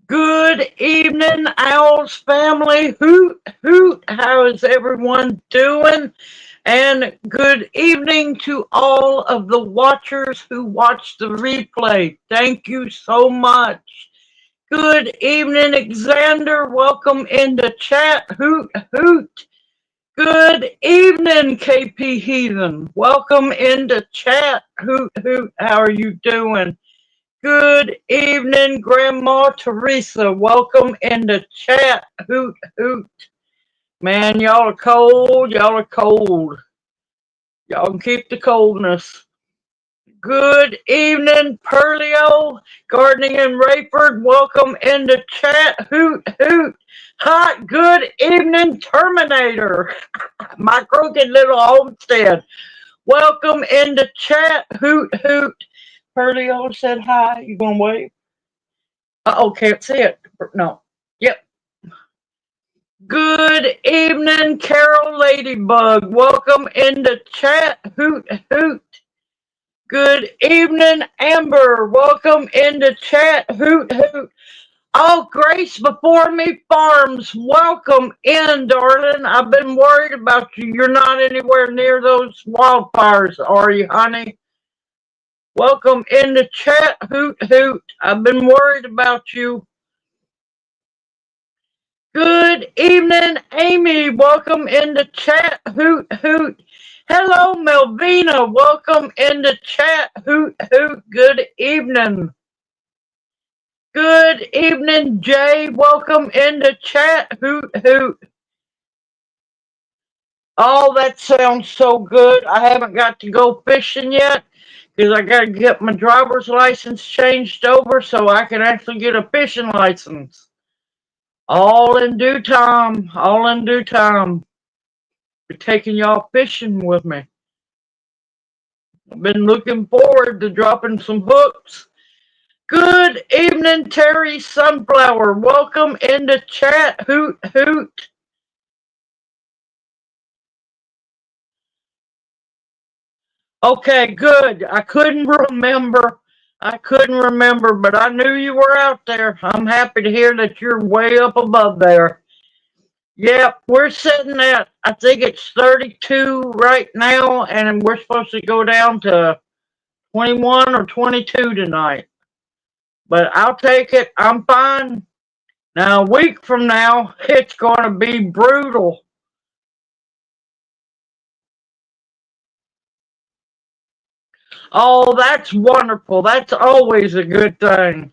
Good evening, Owls family. Hoot, hoot. How is everyone doing? And good evening to all of the watchers who watch the replay. Thank you so much. Good evening, Xander. Welcome into chat. Hoot, hoot. Good evening, KP Heathen. Welcome into chat. Hoot, hoot. How are you doing? Good evening, Grandma Teresa. Welcome into chat. Hoot, hoot. Man, y'all are cold. Y'all are cold. Y'all can keep the coldness. Good evening, Perlio. Gardening in Rayford. Welcome into chat. Hoot, hoot. Hot good evening, Terminator. My crooked little homestead. Welcome into chat. Hoot, hoot. Perlio said hi. You gonna wave? Uh-oh, can't see it. No. Yep. Good evening, Carol Ladybug. Welcome into chat. Hoot, hoot. Good evening, Amber. Welcome into chat. Hoot, hoot. Oh, Grace Before Me Farms. Welcome in, darling. I've been worried about you. You're not anywhere near those wildfires, are you, honey? Welcome into chat. Hoot, hoot. I've been worried about you. Good evening, Amy. Welcome into chat. Hoot, hoot. Hello, Melvina. Welcome into chat. Hoot, hoot. Good evening. Good evening, Jay. Welcome into chat. Hoot, hoot. Oh, that sounds so good. I haven't got to go fishing yet because I got to get my driver's license changed over so I can actually get a fishing license. All in due time. All in due time. Be taking y'all fishing with me. I've been looking forward to dropping some hooks. Good evening, Terry Sunflower. Welcome into chat. Hoot, hoot. Okay, good. I couldn't remember, but I knew you were out there. I'm happy to hear that you're way up above there. Yep, we're sitting at, I think it's 32 right now, and we're supposed to go down to 21 or 22 tonight. But I'll take it. I'm fine. Now, a week from now, it's going to be brutal. Oh, that's wonderful. That's always a good thing.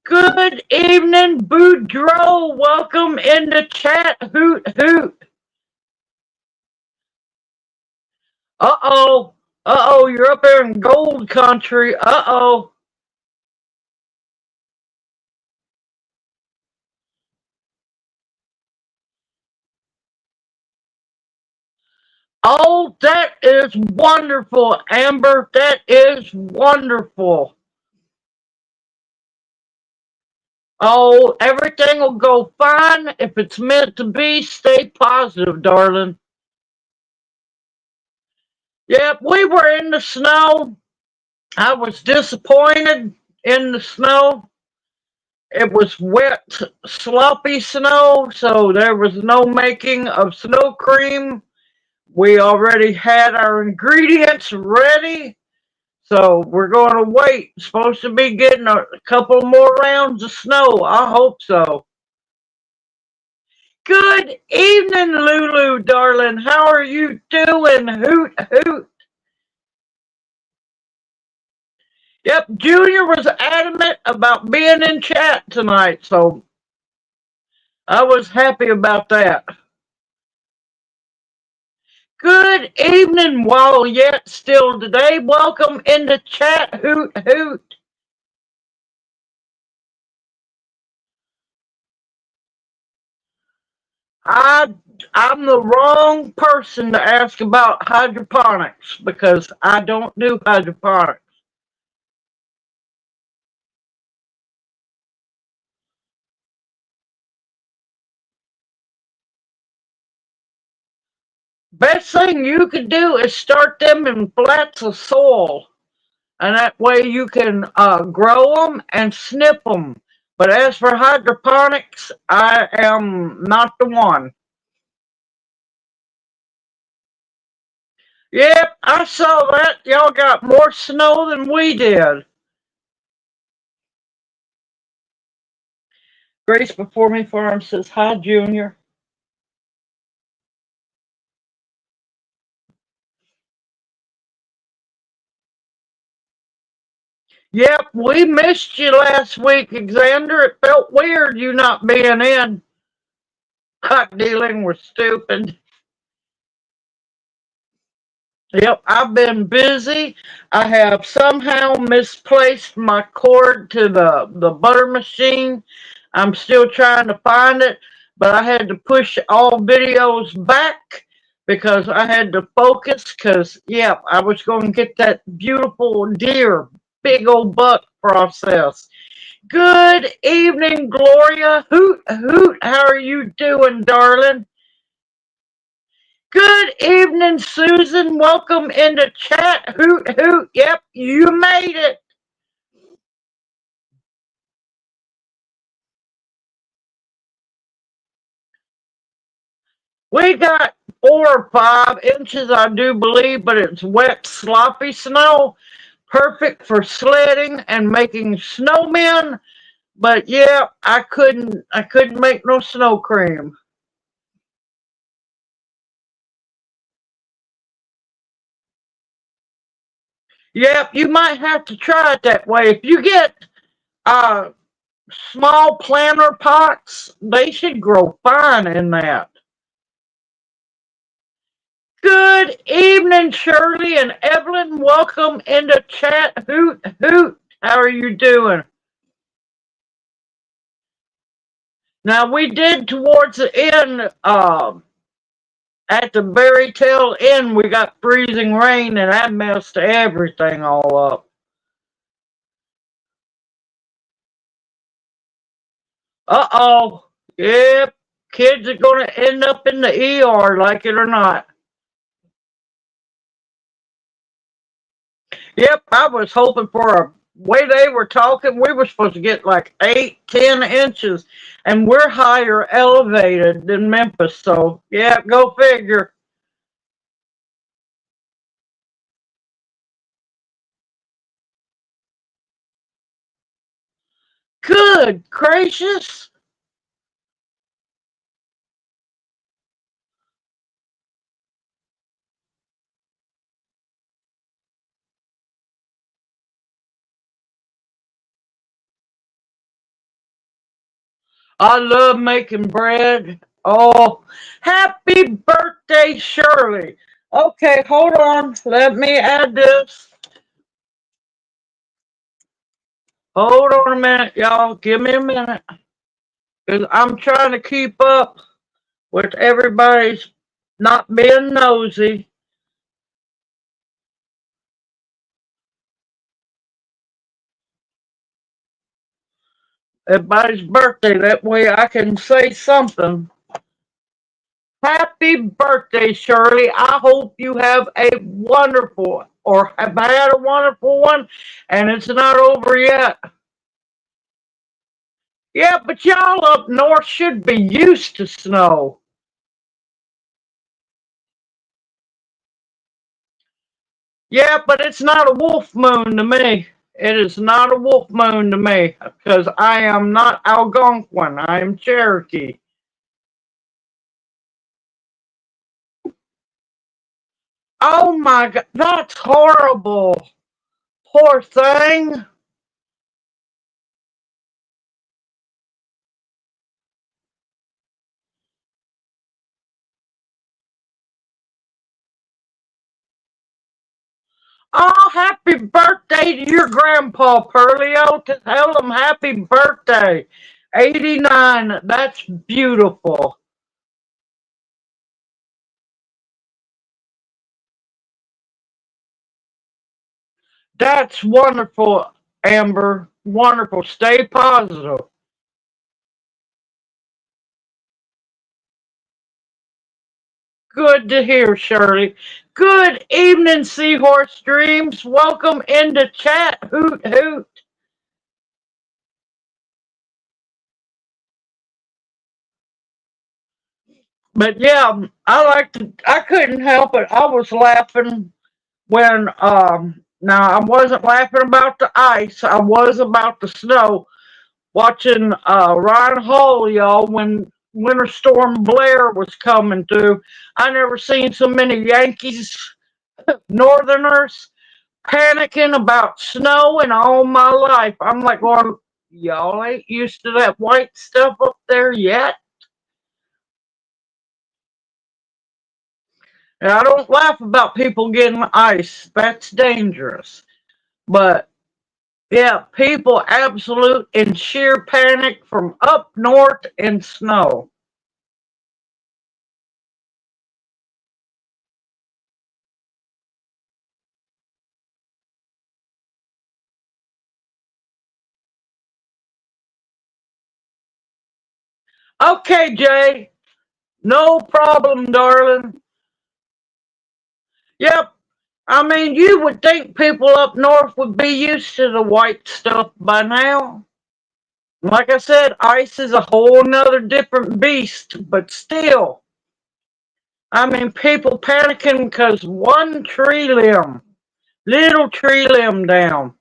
Good evening, Boudreaux. Welcome into chat. Hoot, hoot. Uh-oh. Uh-oh, you're up there in gold country. Uh-oh. Oh, that is wonderful, Amber. That is wonderful. Oh, everything will go fine. If it's meant to be, stay positive, darling. Yep, we were in the snow. I was disappointed in the snow. It was wet, sloppy snow, so there was no making of snow cream. We already had our ingredients ready, so we're going to wait. Supposed to be getting a couple more rounds of snow. I hope so. Good evening, Lulu, darling. How are you doing? Hoot, hoot. Yep, Junior was adamant about being in chat tonight, so I was happy about that. Good evening, while yet still today. Welcome into chat. Hoot, hoot. I'm the wrong person to ask about hydroponics because I don't do hydroponics. Best thing you could do is start them in flats of soil. and that way you can grow them and snip them. But as for hydroponics, I am not the one. Yep, I saw that. Y'all got more snow than we did. Grace Before Me Farm says, hi, Junior. Yep, we missed you last week, Xander. It felt weird you not being in. Hot dealing was stupid. Yep, I've been busy. I have somehow misplaced my cord to the butter machine. I'm still trying to find it, but I had to push all videos back because I had to focus because, yeah, I was going to get that beautiful deer, big old buck process. Good evening, Gloria. Hoot, hoot, how are you doing, darling? Good evening, Susan. Welcome into chat. Hoot, hoot. Yep, you made it. We got 4 or 5 inches, I do believe, but it's wet, sloppy snow. Perfect for sledding and making snowmen. But yeah, I couldn't make no snow cream. Yep, you might have to try it that way. If you get uh small planter pots, they should grow fine in that. Good evening, Shirley and Evelyn. Welcome into chat. Hoot, hoot. How are you doing? Now, we did towards the end, at the very tail end, we got freezing rain and that messed everything all up. Uh-oh. Yep. Kids are going to end up in the ER, like it or not. Yep, I was hoping for a way they were talking. We were supposed to get like 8, 10 inches, and we're higher elevated than Memphis. So yeah, go figure. Good gracious! I love making bread. Oh, happy birthday, Shirley. Okay, hold on. Let me add this. Hold on a minute, y'all. Give me a minute. Because I'm trying to keep up with everybody's not being nosy. Everybody's birthday. That way I can say something. Happy birthday, Shirley. I hope you have a wonderful or have had a wonderful one and it's not over yet. Yeah, but y'all up north should be used to snow. Yeah, but it's not a wolf moon to me. It is not a wolf moon to me because I am not Algonquin. I am Cherokee. Oh my God, that's horrible. Poor thing. Oh, happy birthday to your grandpa, Pearlio. Tell him happy birthday. 89. That's beautiful. That's wonderful, Amber. Wonderful. Stay positive. good to hear, Shirley. Good evening, Seahorse Dreams. Welcome into chat. Hoot hoot. But yeah, I couldn't help it. I was laughing when now I wasn't laughing about the ice. I was about the snow. Watching Ryan Hall, y'all, when Winter Storm Blair was coming through. I never seen so many Yankees Northerners panicking about snow in all my life. I'm like going, y'all ain't used to that white stuff up there yet. And I don't laugh about people getting ice. That's dangerous. But yeah, people absolute in sheer panic from up north in snow. Okay, Jay, no problem, darling. Yep. I mean, you would think people up north would be used to the white stuff by now. Like I said, ice is a whole nother different beast, but still. I mean, people panicking because one tree limb, little tree limb down.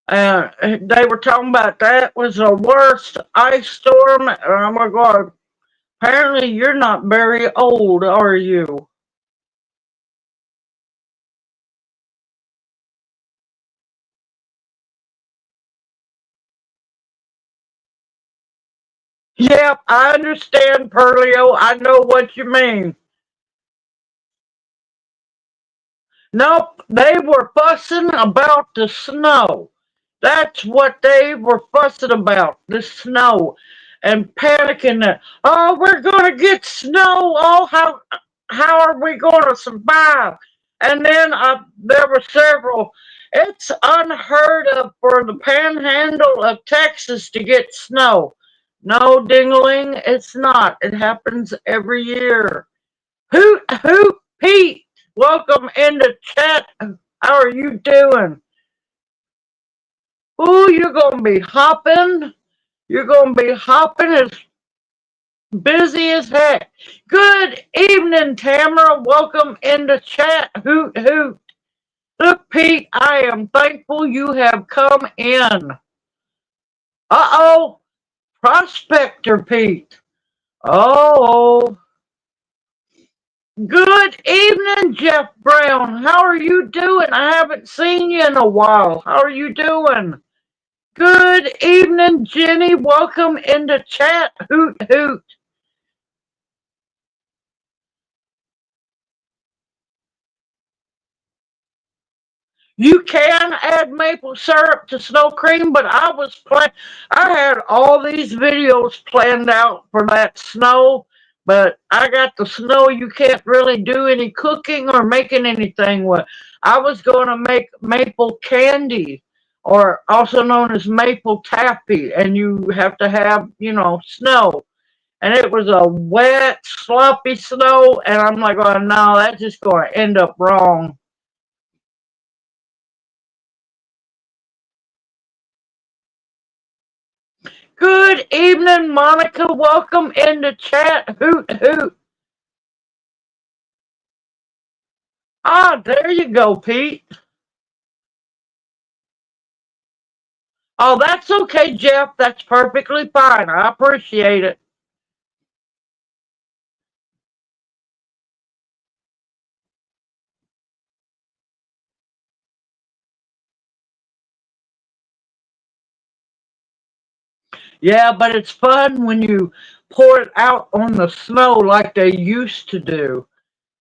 They were talking about that was the worst ice storm. And I'm like, God, apparently you're not very old, are you? Yep, I understand, Perlio. I know what you mean. Nope, they were fussing about the snow. That's what they were fussing about, the snow. And panicking that, oh, we're gonna get snow. Oh, how are we gonna survive? And then there were several. It's unheard of for the panhandle of Texas to get snow. No, dingling, it's not. It happens every year. Hoot, hoot, Pete. Welcome into chat. How are you doing? Ooh, you're gonna be hopping. You're gonna be hopping as busy as heck. Good evening, Tamara. Welcome into chat. Hoot, hoot. Look, Pete, I am thankful you have come in. Uh-oh, Prospector Pete. Oh, good evening, Jeff Brown. How are you doing? I haven't seen you in a while. How are you doing? Good evening, Jenny. Welcome into chat. Hoot hoot. You can add maple syrup to snow cream, but I had all these videos planned out for that snow, but I got the snow you can't really do any cooking or making anything with. I was going to make maple candy, or also known as maple taffy, and you have to have, snow. And it was a wet, sloppy snow, and I'm like, oh no, that's just going to end up wrong. Good evening, Monica. Welcome into chat. Hoot hoot. Ah, there you go, Pete. Oh, that's okay, Jeff. That's perfectly fine. I appreciate it. Yeah, but it's fun when you pour it out on the snow like they used to do.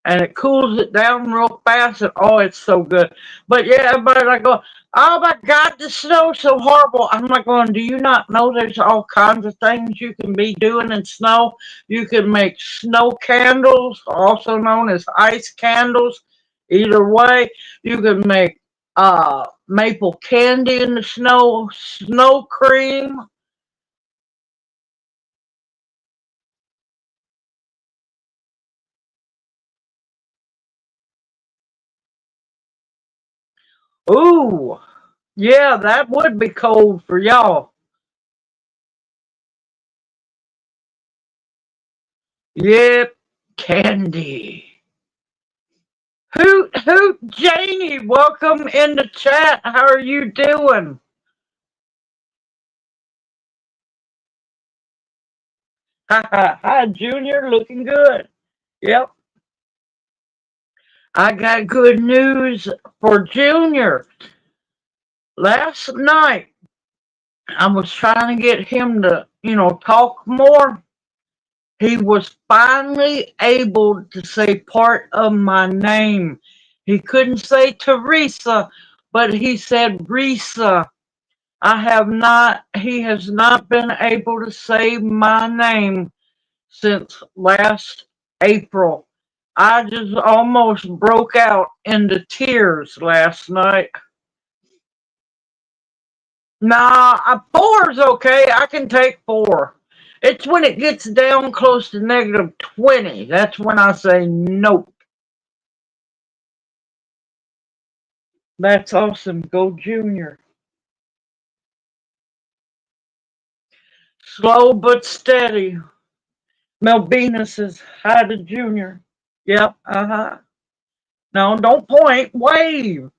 And it cools it down real fast, and oh, it's so good. But yeah, everybody like go, oh my God, the snow's so horrible. I'm like going, do you not know there's all kinds of things you can be doing in snow? You can make snow candles, also known as ice candles. Either way, you can make maple candy in the snow cream. Ooh, yeah, that would be cold for y'all. Yep, candy. Hoot hoot, Janie, welcome in the chat. How are you doing? Hi, Junior, looking good. Yep, I got good news for Junior. Last night, I was trying to get him to, talk more. He was finally able to say part of my name. He couldn't say Teresa, but he said Risa. He has not been able to say my name since last April. I just almost broke out into tears last night. Nah, four's okay. I can take four. It's when it gets down close to -20. That's when I say nope. That's awesome. Go Junior. Slow but steady. Melvina says hi to Junior. Yep, uh-huh. No, don't point. Wave.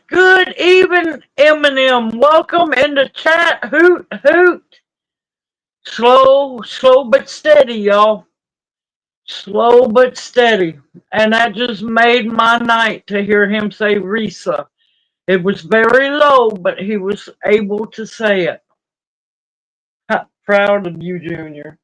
Good evening, Eminem. Welcome in the chat. Hoot, hoot. Slow but steady, y'all. Slow but steady. And that just made my night to hear him say Risa. It was very low, but he was able to say it. Proud of you, Junior.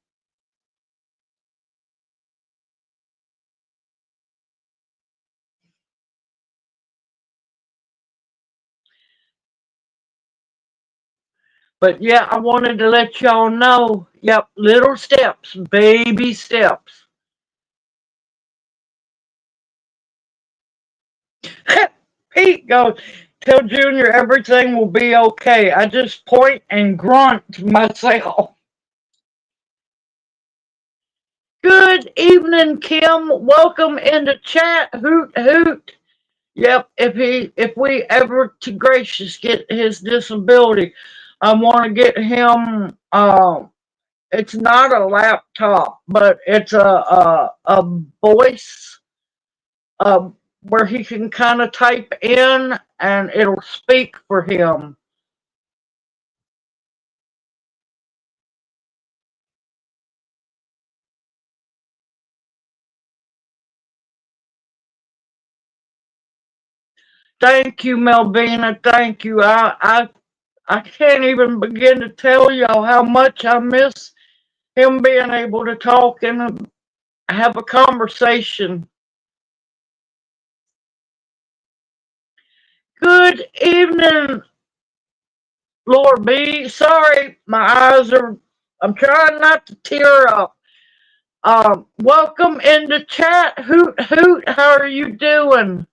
But yeah, I wanted to let y'all know, yep, little steps, baby steps. Pete goes, tell Junior everything will be okay. I just point and grunt myself. Good evening, Kim. Welcome in the chat. Hoot hoot. Yep, if we ever to gracious get his disability, I want to get him. It's not a laptop, but it's a voice where he can kind of type in and it'll speak for him. Thank you, Melvina. Thank you. I can't even begin to tell y'all how much I miss him being able to talk and have a conversation. Good evening, Lord B. Sorry, my eyes are. I'm trying not to tear up. Welcome in the chat. Hoot hoot. How are you doing?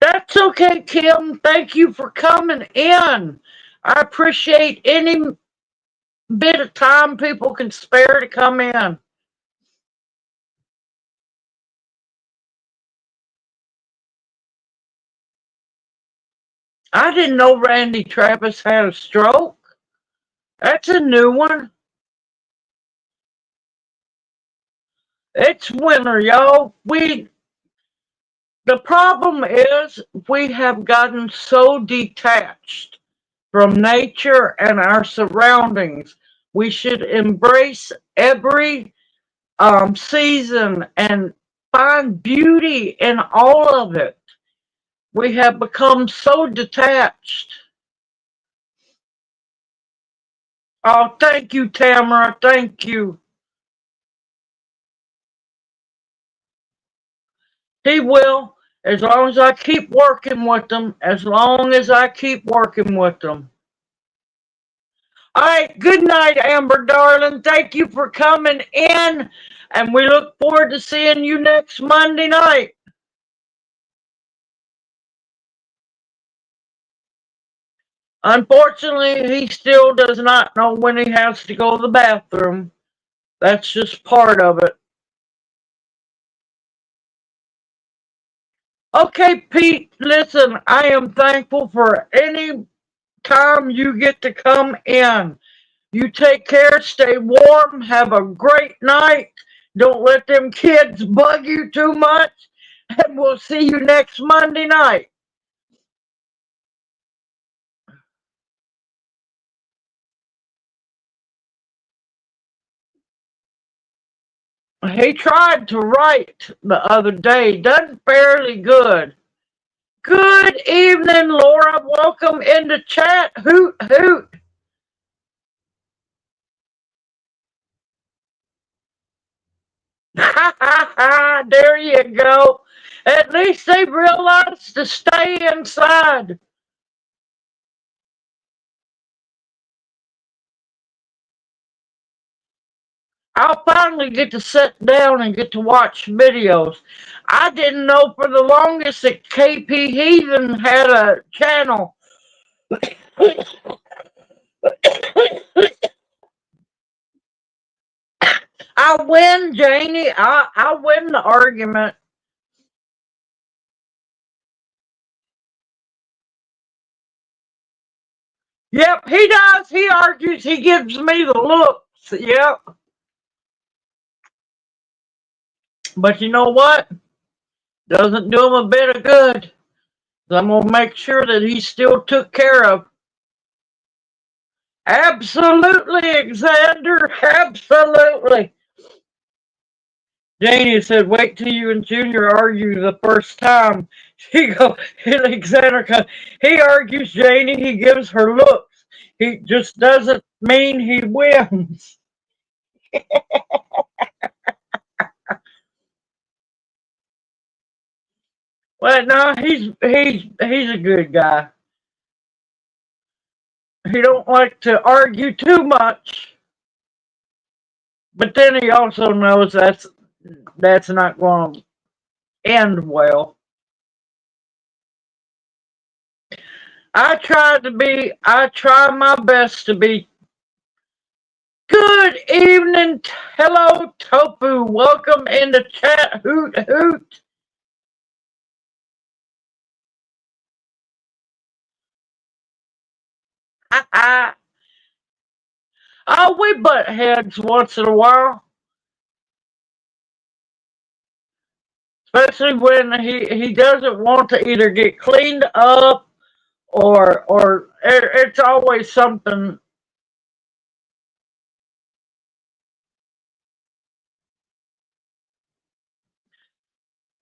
That's okay, Kim. Thank you for coming in. I appreciate any bit of time people can spare to come in. I didn't know Randy Travis had a stroke. That's a new one. It's winter, y'all. The problem is we have gotten so detached from nature and our surroundings. We should embrace every season and find beauty in all of it. We have become so detached. Oh, thank you, Tamara. Thank you. He will, as long as I keep working with them, as long as I keep working with them. All right, good night, Amber, darling. Thank you for coming in, and we look forward to seeing you next Monday night. Unfortunately, he still does not know when he has to go to the bathroom. That's just part of it. Okay, Pete, listen, I am thankful for any time you get to come in. You take care, stay warm, have a great night. Don't let them kids bug you too much, and we'll see you next Monday night. He tried to write the other day, done fairly good. Good evening, Laura. Welcome into chat. Hoot, hoot. Ha ha ha. There you go. At least they realized to stay inside. I'll finally get to sit down and get to watch videos. I didn't know for the longest that KP Heathen had a channel. I win, Janie. I win the argument. Yep, he does. He argues. He gives me the looks. Yep. But you know what? Doesn't do him a bit of good. I'm going to make sure that he's still took care of. Absolutely, Xander. Absolutely. Janie said, wait till you and Junior argue the first time. She go, Alexander, he argues Janie, he gives her looks. He just doesn't mean he wins. Well, no, he's a good guy. He don't like to argue too much, but then he also knows that's not going to end well. I try my best to be. Good evening. Hello, Tofu. Welcome into chat. Hoot, hoot. Oh, we butt heads once in a while. Especially when he doesn't want to either get cleaned up or it's always something.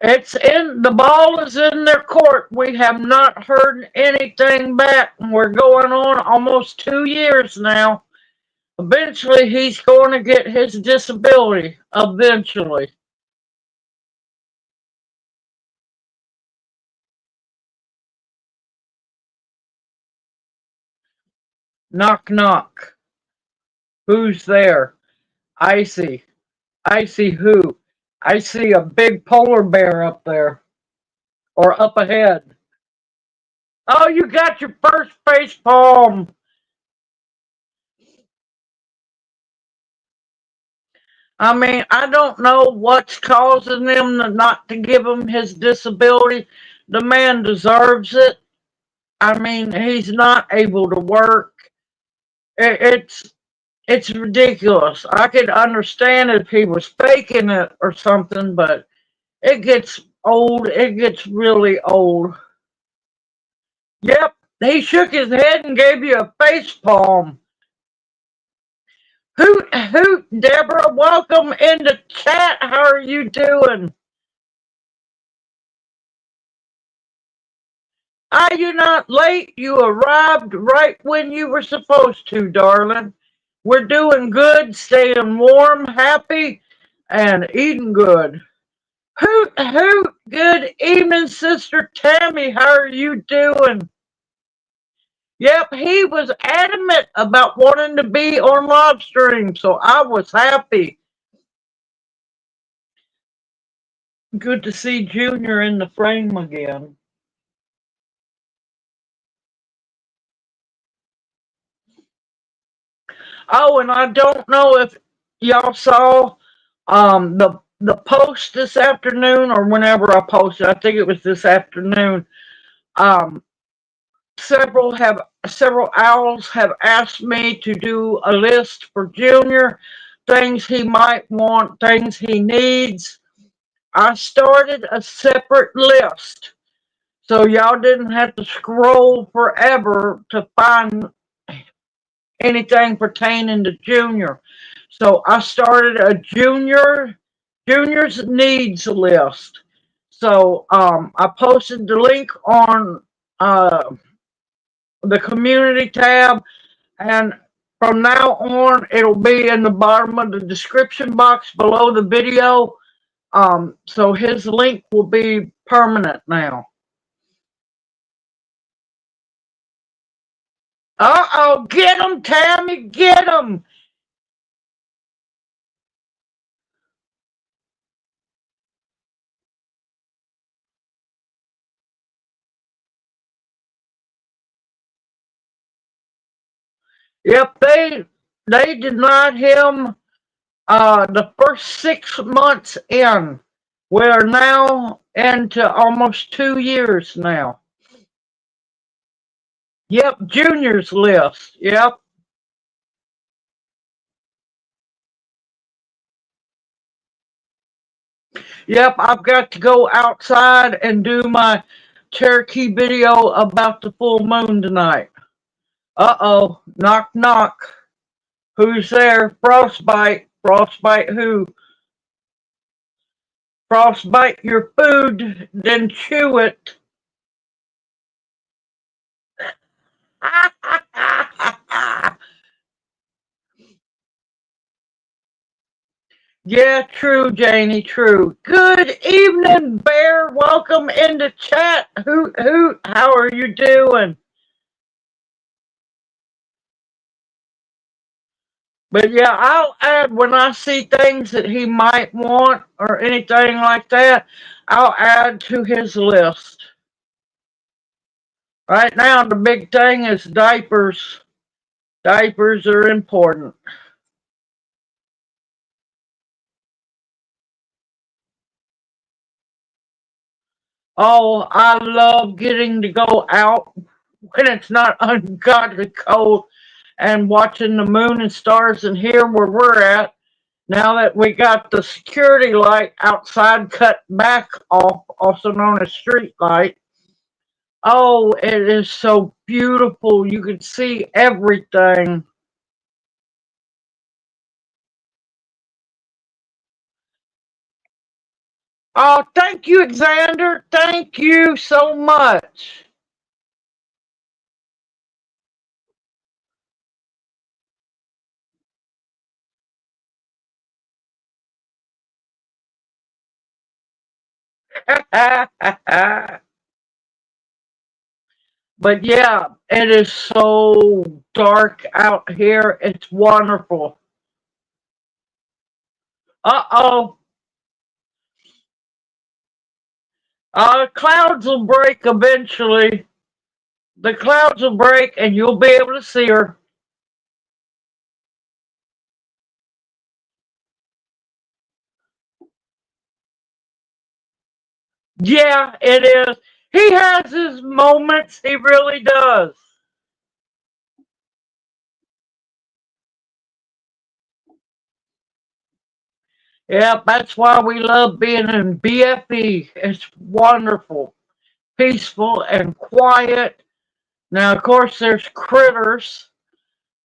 The ball is in their court. We have not heard anything back. We're going on almost 2 years now. Eventually, he's going to get his disability. Eventually. Knock, knock. Who's there? Icy. Icy who? I see a big polar bear up there. Or up ahead. Oh, you got your first face palm. I mean, I don't know what's causing them not to give him his disability. The man deserves it. I mean, he's not able to work. It's ridiculous. I could understand if he was faking it or something, but it gets old. It gets really old. Yep, he shook his head and gave you a face palm. Hoot, hoot, Deborah, welcome into chat. How are you doing? Are you not late? You arrived right when you were supposed to, darling. We're doing good, staying warm, happy, and eating good. Hoot, hoot, good evening, Sister Tammy. How are you doing? Yep, he was adamant about wanting to be on live stream, so I was happy. Good to see Junior in the frame again. Oh, and I don't know if y'all saw the post this afternoon or whenever I posted. I think it was this afternoon. Um, several owls have asked me to do a list for Junior, things he might want, things he needs. I started a separate list, so y'all didn't have to scroll forever to find anything pertaining to Junior. So I started a Junior's needs list. So I posted the link on uh, the community tab, and from now on it'll be in the bottom of the description box below the video. So his link will be permanent now. Uh-oh, get him, Tammy, get him. Yep, they denied him the first 6 months in. We're now into almost 2 years now. Yep, Junior's list. Yep. Yep, I've got to go outside and do my Cherokee video about the full moon tonight. Uh-oh, knock knock. Who's there? Frostbite. Frostbite who? Frostbite your food, then chew it. Yeah, true, Janie, true. Good evening, Bear. Welcome into chat. How are you doing? But yeah, I'll add when I see things that he might want or anything like that, I'll add to his list. Right now, the big thing is diapers. Diapers are important. Oh, I love getting to go out when it's not ungodly cold and watching the moon and stars, and here where we're at, now that we got the security light outside cut back off, also known as street light. Oh, it is so beautiful. You can see everything. Oh, thank you, Xander. Thank you so much. But yeah, it is so dark out here. It's wonderful. Uh-oh. Clouds will break eventually. The clouds will break and you'll be able to see her. Yeah, it is. He has his moments. He really does. Yeah, that's why we love being in BFE. It's wonderful, peaceful, and quiet. Now, of course, there's critters,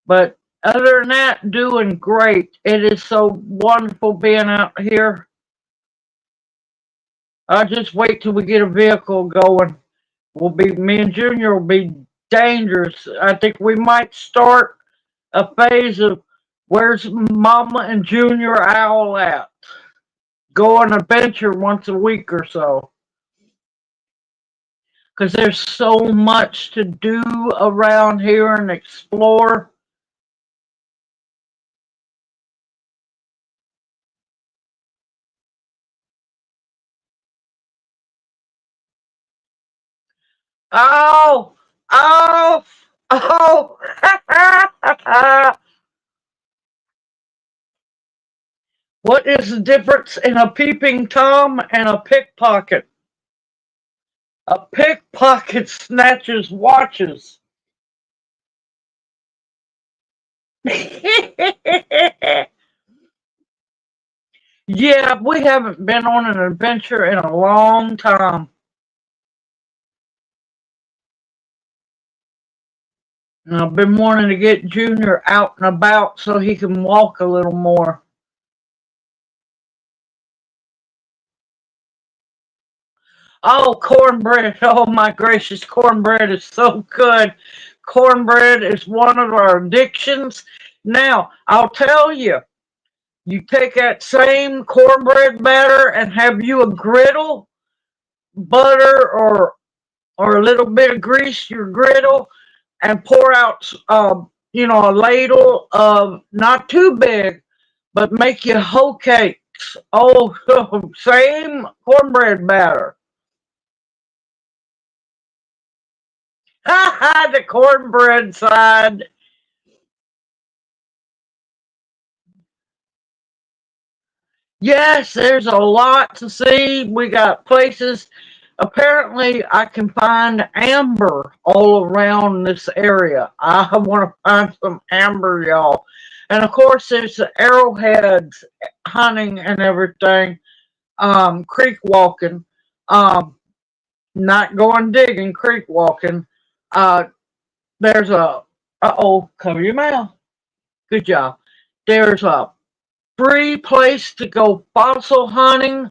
but other than that, doing great. It is so wonderful being out here. I'll just wait till we get a vehicle going. Me and Junior will be dangerous. I think we might start a phase of where's Mama and Junior Owl at? Go on an adventure once a week or so. because there's so much to do around here and explore. Oh, oh, oh. What is the difference in a peeping Tom and a pickpocket? A pickpocket snatches watches. Yeah, we haven't been on an adventure in a long time. And I've been wanting to get Junior out and about so he can walk a little more. Oh, cornbread. Oh, my gracious, cornbread is so good. Cornbread is one of our addictions. Now, I'll tell you, you take that same cornbread batter and have you a griddle, butter or a little bit of grease your griddle, and pour out a ladle of not too big, but make you hoe cakes. Oh, same cornbread batter. The cornbread side. Yes, there's a lot to see. We got places. Apparently, I can find amber all around this area. I want to find some amber, y'all. And of course, there's the arrowheads hunting and everything. Creek walking. Um, Not going digging, creek walking. Uh, there's cover your mouth. Good job. There's a free place to go fossil hunting.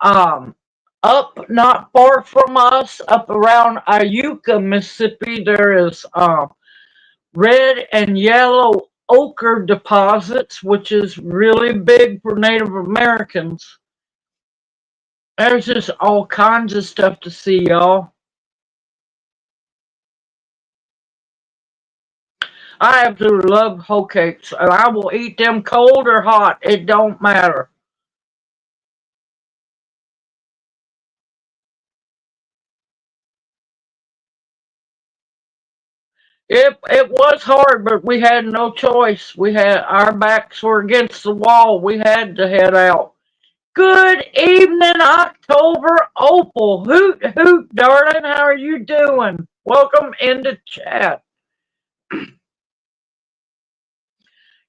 Um, Up not far from us, up around Iuka, Mississippi, there is red and yellow ochre deposits, which is really big for Native Americans. There's just all kinds of stuff to see, y'all. I absolutely love hoe cakes, and I will eat them cold or hot. It don't matter. It was hard, but we had no choice. We had our backs were against the wall. We had to head out. Good evening, October Opal. Hoot hoot, darling. How are you doing? Welcome into chat.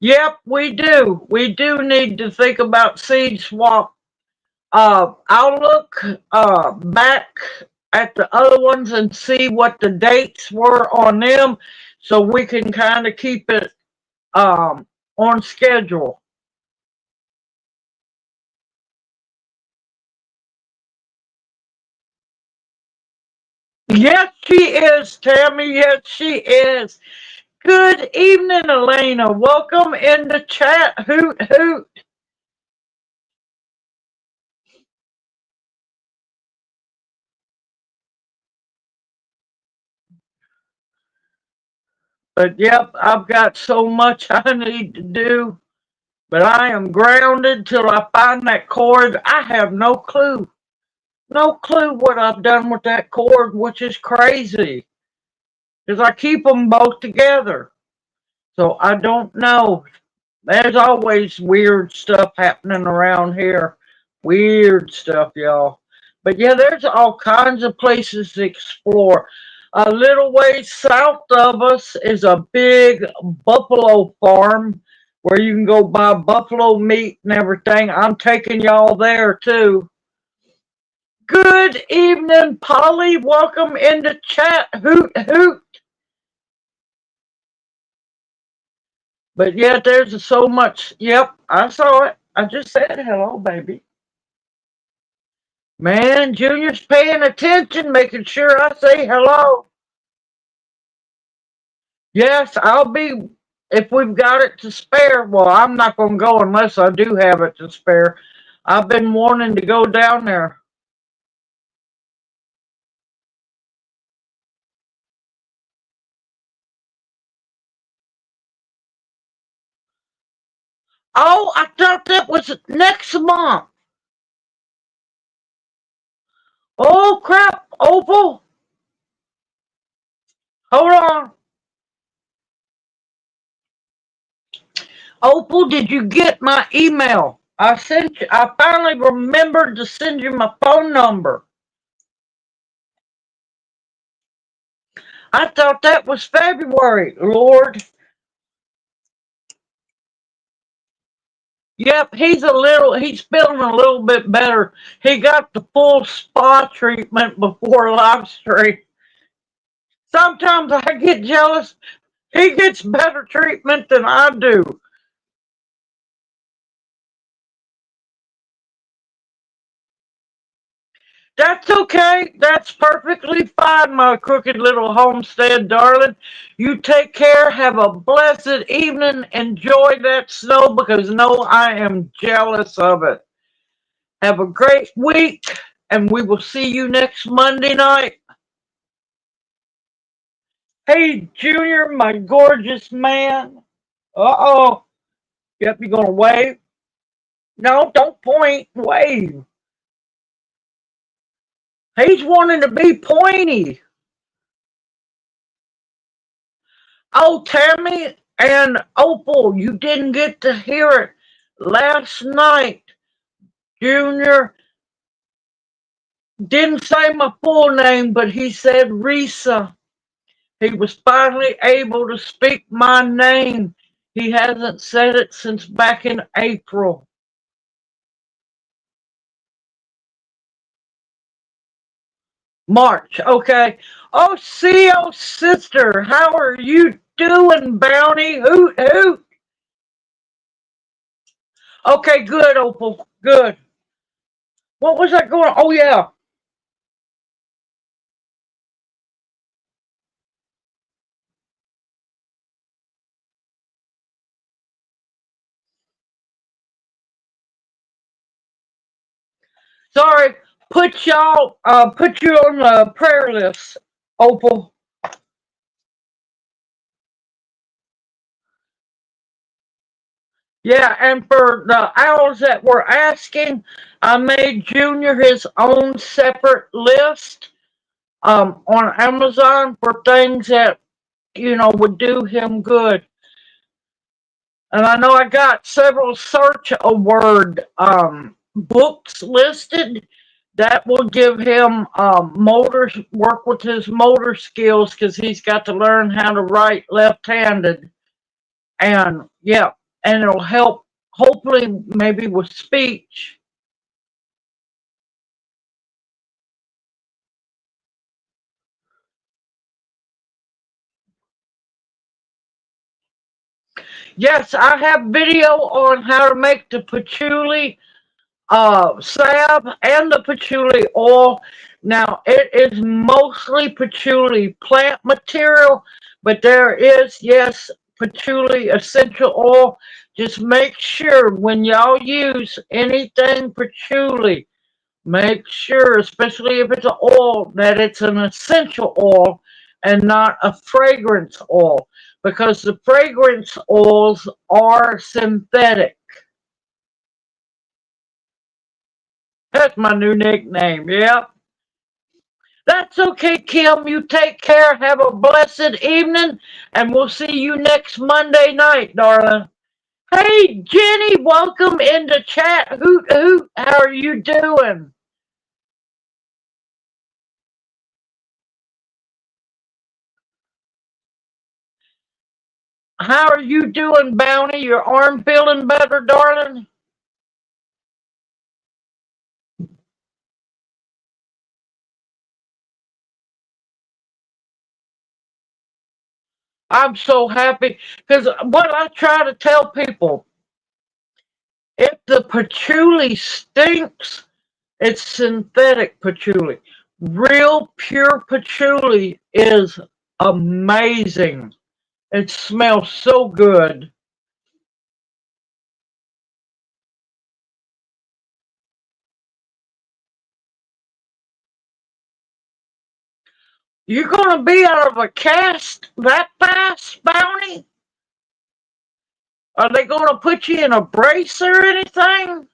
Yep, we do. We do need to think about seed swap. I'll look back at the other ones and see what the dates were on them so we can kind of keep it on schedule. Yes, she is, Tammy. Yes, she is. Good evening, Elena. Welcome in the chat. Hoot, hoot. But yep, I've got so much I need to do. But I am grounded till I find that cord. I have no clue. No clue what I've done with that cord, which is crazy. Because I keep them both together. So I don't know. There's always weird stuff happening around here. Weird stuff, y'all. But yeah, there's all kinds of places to explore. A little ways south of us is a big buffalo farm where you can go buy buffalo meat and everything. I'm taking y'all there too. Good evening, Polly. Welcome into chat. Hoot, hoot. But yeah, there's so much. Yep, I saw it. I just said hello, baby. Man, Junior's paying attention, making sure I say hello. Yes, I'll be, if we've got it to spare. Well, I'm not going to go unless I do have it to spare. I've been wanting to go down there. Oh, I thought that was next month. Oh crap, Opal. Hold on. Opal, did you get my email? I finally remembered to send you my phone number. I thought that was February, Lord. Yep, he's feeling a little bit better. He got the full spa treatment before live stream. Sometimes I get jealous. He gets better treatment than I do. That's okay. That's perfectly fine, my crooked little homestead, darling. You take care. Have a blessed evening. Enjoy that snow because no, I am jealous of it. Have a great week, and we will see you next Monday night. Hey, Junior, my gorgeous man. Uh-oh. Yep, you gonna wave? No, don't point. Wave. He's wanting to be pointy. Oh, Tammy and Opal, you didn't get to hear it last night. Junior didn't say my full name, but he said Risa. He was finally able to speak my name. He hasn't said it since back in April. March, okay. Oh, CO sister, how are you doing, Bounty? Hoot, hoot. Okay, good, Opal, good. What was I going? Oh, yeah. Sorry, put you on the prayer list, Opal. Yeah, and for the owls that were asking, I made Junior his own separate list on Amazon for things that would do him good. And I know I got several search award books listed that will give him motor work with his motor skills because he's got to learn how to write left-handed. And yeah, and it'll help hopefully maybe with speech. Yes, I have video on how to make the patchouli salve and the patchouli oil. Now, it is mostly patchouli plant material, but there is, yes, patchouli essential oil. Just make sure when y'all use anything patchouli, make sure, especially if it's an oil, that it's an essential oil and not a fragrance oil, because the fragrance oils are synthetic. That's my new nickname. Yep. That's okay, Kim. You take care. Have a blessed evening, and we'll see you next Monday night, darling. Hey, Jenny, welcome into chat. Hoot, hoot. How are you doing? How are you doing, Bounty? Your arm feeling better, darling? I'm so happy because what I try to tell people, if the patchouli stinks, it's synthetic patchouli. Real pure patchouli is amazing. It smells so good. You're gonna be out of a cast that fast, Bounty? Are they going to put you in a brace or anything?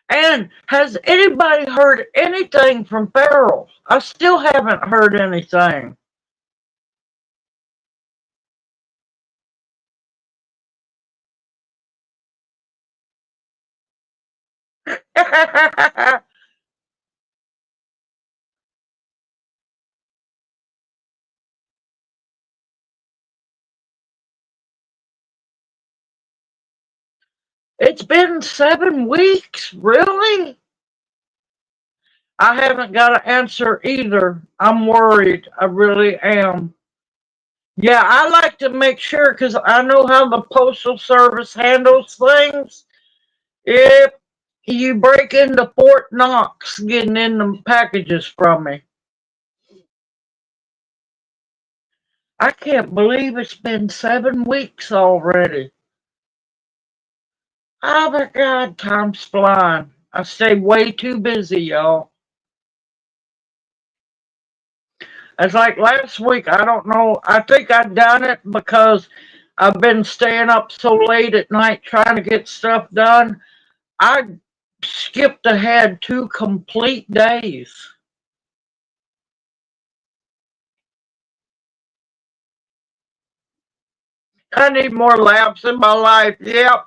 And has anybody heard anything from Farrell? I still haven't heard anything. It's been 7 weeks, really? I haven't got an answer either. I'm worried. I really am. Yeah, I like to make sure because I know how the Postal Service handles things. If you break into Fort Knox getting in the packages from me. I can't believe it's been 7 weeks already. Oh my God, time's flying. I stay way too busy, y'all. It's like last week, I don't know. I think I've done it because I've been staying up so late at night trying to get stuff done. I skipped ahead 2 complete days. I need more laps in my life. Yep.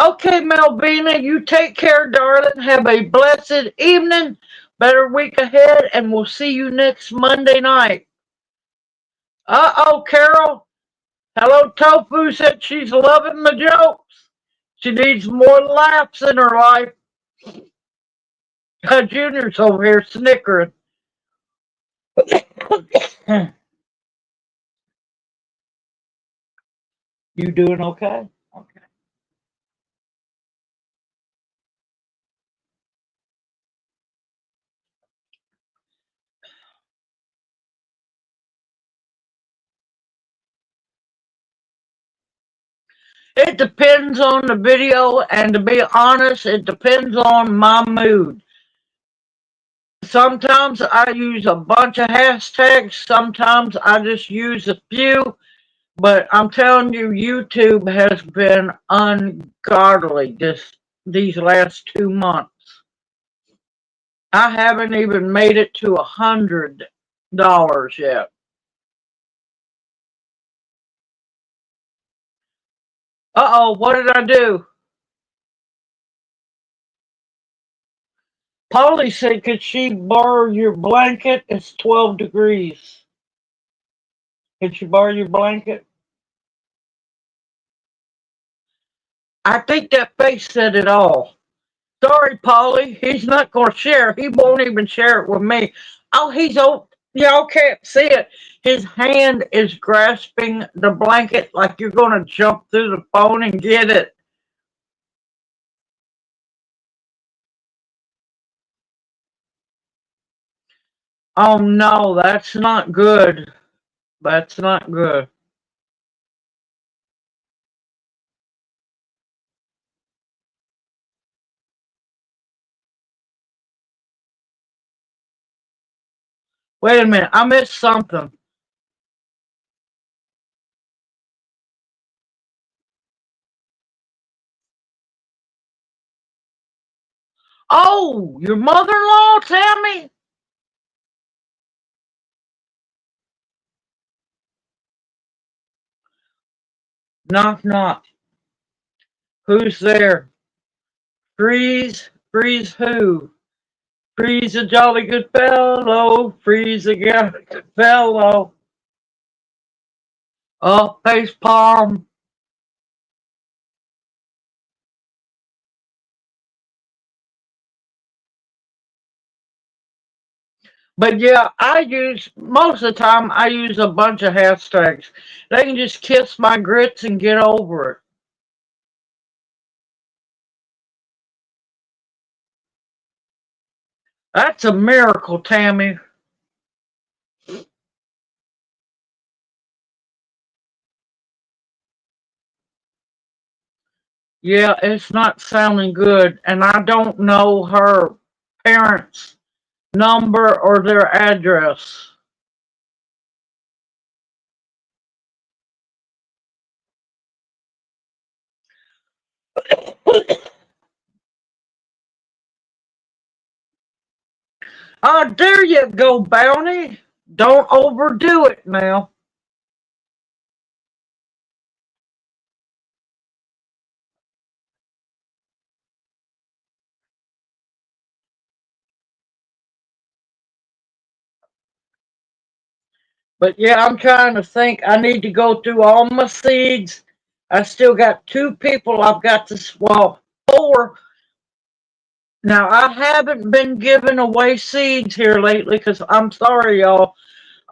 Okay, Melvina, you take care, darling. Have a blessed evening, better week ahead, and we'll see you next Monday night. Uh-oh, Carol. Hello, Tofu said she's loving the jokes. She needs more laughs in her life. Junior's over here snickering. You doing okay? Okay. It depends on the video, and to be honest, it depends on my mood. Sometimes I use a bunch of hashtags, sometimes I just use a few, but I'm telling you, YouTube has been ungodly these last 2 months. I haven't even made it to $100 yet. Uh-oh, what did I do? Polly said, could she borrow your blanket? It's 12 degrees. Could she borrow your blanket? I think that face said it all. Sorry, Polly, he's not going to share. He won't even share it with me. Oh, y'all can't see it. His hand is grasping the blanket like you're going to jump through the phone and get it. Oh, no, that's not good. That's not good. Wait a minute, I missed something. Oh, your mother-in-law, Tammy? Knock, knock. Who's there? Freeze who? Freeze a jolly good fellow, freeze a jolly good fellow. Oh, face palm. But yeah, most of the time, I use a bunch of hashtags. They can just kiss my grits and get over it. That's a miracle, Tammy. Yeah, it's not sounding good, and I don't know her parents' number or their address. There you go, Bounty. Don't overdo it now. But yeah, I'm trying to think. I need to go through all my seeds. I still got two people I've got to, well, four. Now, I haven't been giving away seeds here lately because I'm sorry, y'all.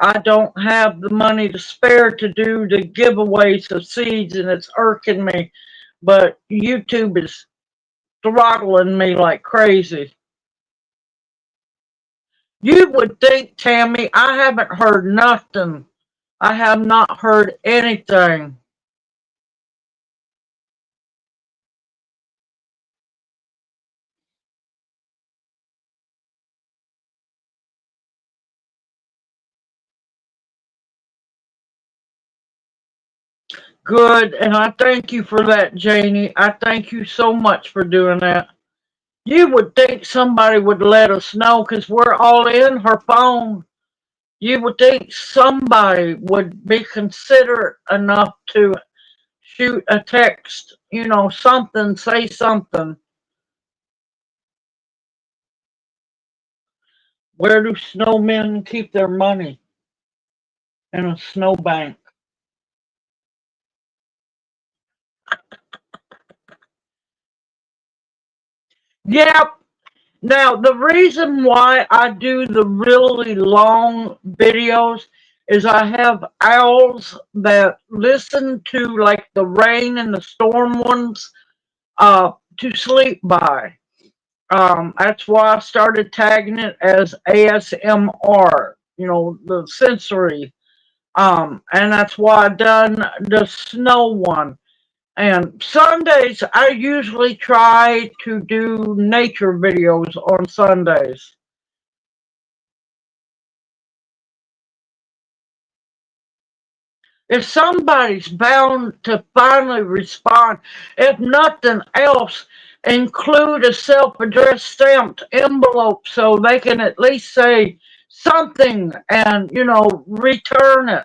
I don't have the money to spare to do the giveaways of seeds, and it's irking me. But YouTube is throttling me like crazy. You would think, Tammy, I haven't heard nothing. I have not heard anything. Good, and I thank you for that, Janie. I thank you so much for doing that. You would think somebody would let us know because we're all in her phone. You would think somebody would be considerate enough to shoot a text, something, say something. Where do snowmen keep their money? In a snowbank. Yep. Now, the reason why I do the really long videos is I have owls that listen to like the rain and the storm ones to sleep by. That's why I started tagging it as ASMR, the sensory. And that's why I done the snow one. And Sundays, I usually try to do nature videos on Sundays. If somebody's bound to finally respond, if nothing else, include a self-addressed stamped envelope so they can at least say something and, return it.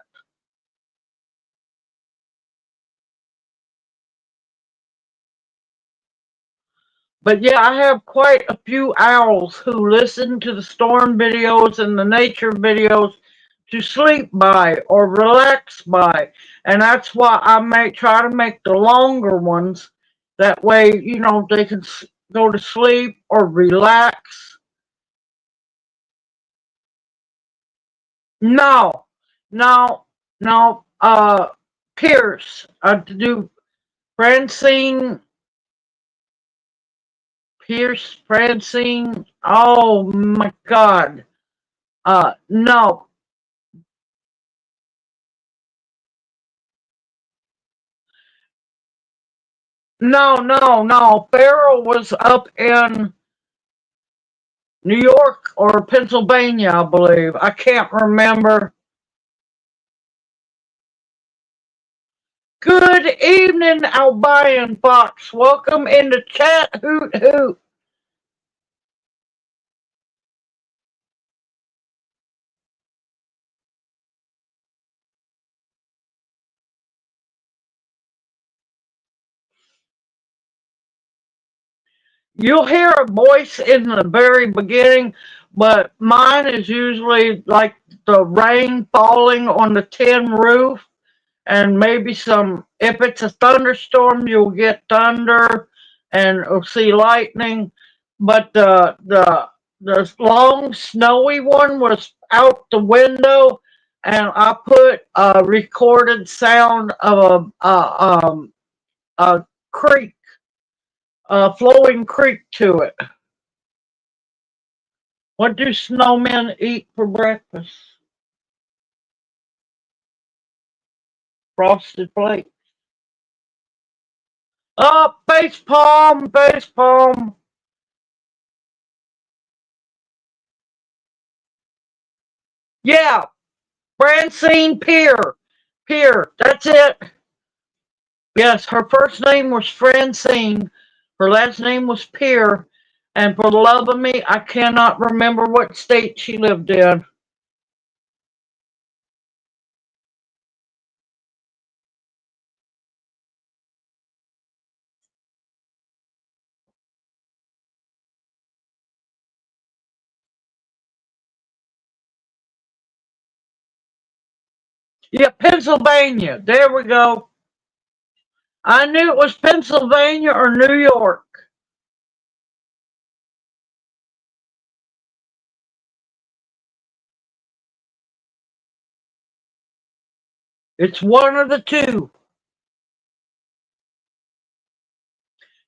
But yeah, I have quite a few owls who listen to the storm videos and the nature videos to sleep by or relax by. And that's why I may try to make the longer ones. That way, they can go to sleep or relax. No, no, no. Pierce. To do Francine, Pierce, Francine. Oh my God. No, no, no, no. Farrell was up in New York or Pennsylvania, I believe. I can't remember. Good evening, Albion Fox. Welcome in the chat. Hoot hoot. You'll hear a voice in the very beginning, but mine is usually like the rain falling on the tin roof and maybe some, if it's a thunderstorm, you'll get thunder and you'll see lightning. But the long snowy one was out the window, and I put a recorded sound of a creek, a flowing creek to it. What do snowmen eat for breakfast? Frosted flakes. Oh, face palm, face palm. Yeah, Francine Peer. Peer, that's it. Yes, her first name was Francine. Her last name was Peer. And for the love of me, I cannot remember what state she lived in. Yeah, Pennsylvania. There we go. I knew it was Pennsylvania or New York. It's one of the two.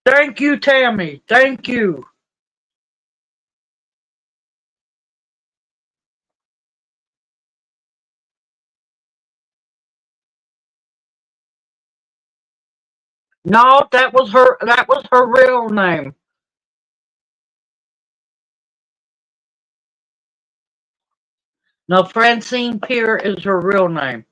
Thank you, Tammy. Thank you. No, that was her. That was her real name. No, Francine Peer is her real name.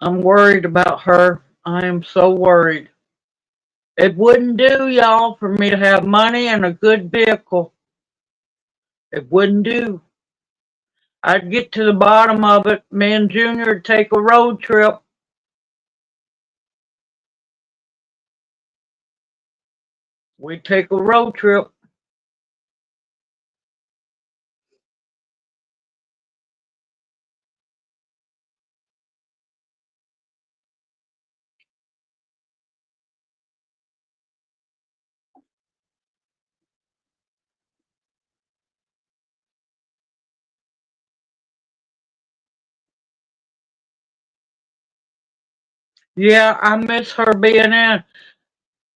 I'm worried about her. I am so worried. It wouldn't do, y'all, for me to have money and a good vehicle. It wouldn't do. I'd get to the bottom of it. Me and Junior would take a road trip. We'd take a road trip. Yeah, I miss her being in.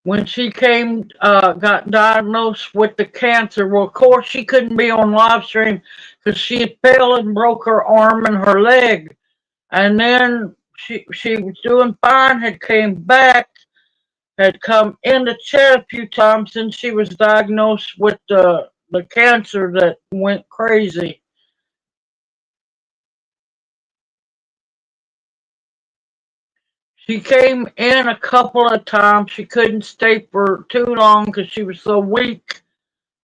When she came, got diagnosed with the cancer, well, of course, she couldn't be on live stream because she fell and broke her arm and her leg. And then she was doing fine, had came back, had come in the chat a few times since she was diagnosed with the cancer that went crazy. She came in a couple of times. She couldn't stay for too long because she was so weak.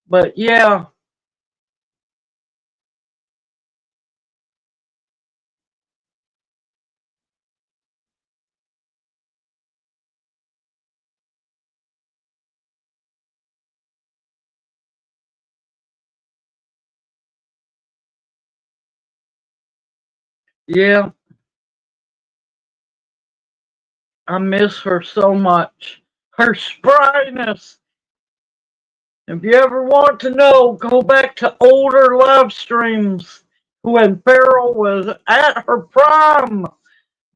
But yeah, yeah, I miss her so much. Her spryness. If you ever want to know, go back to older live streams when Farrell was at her prime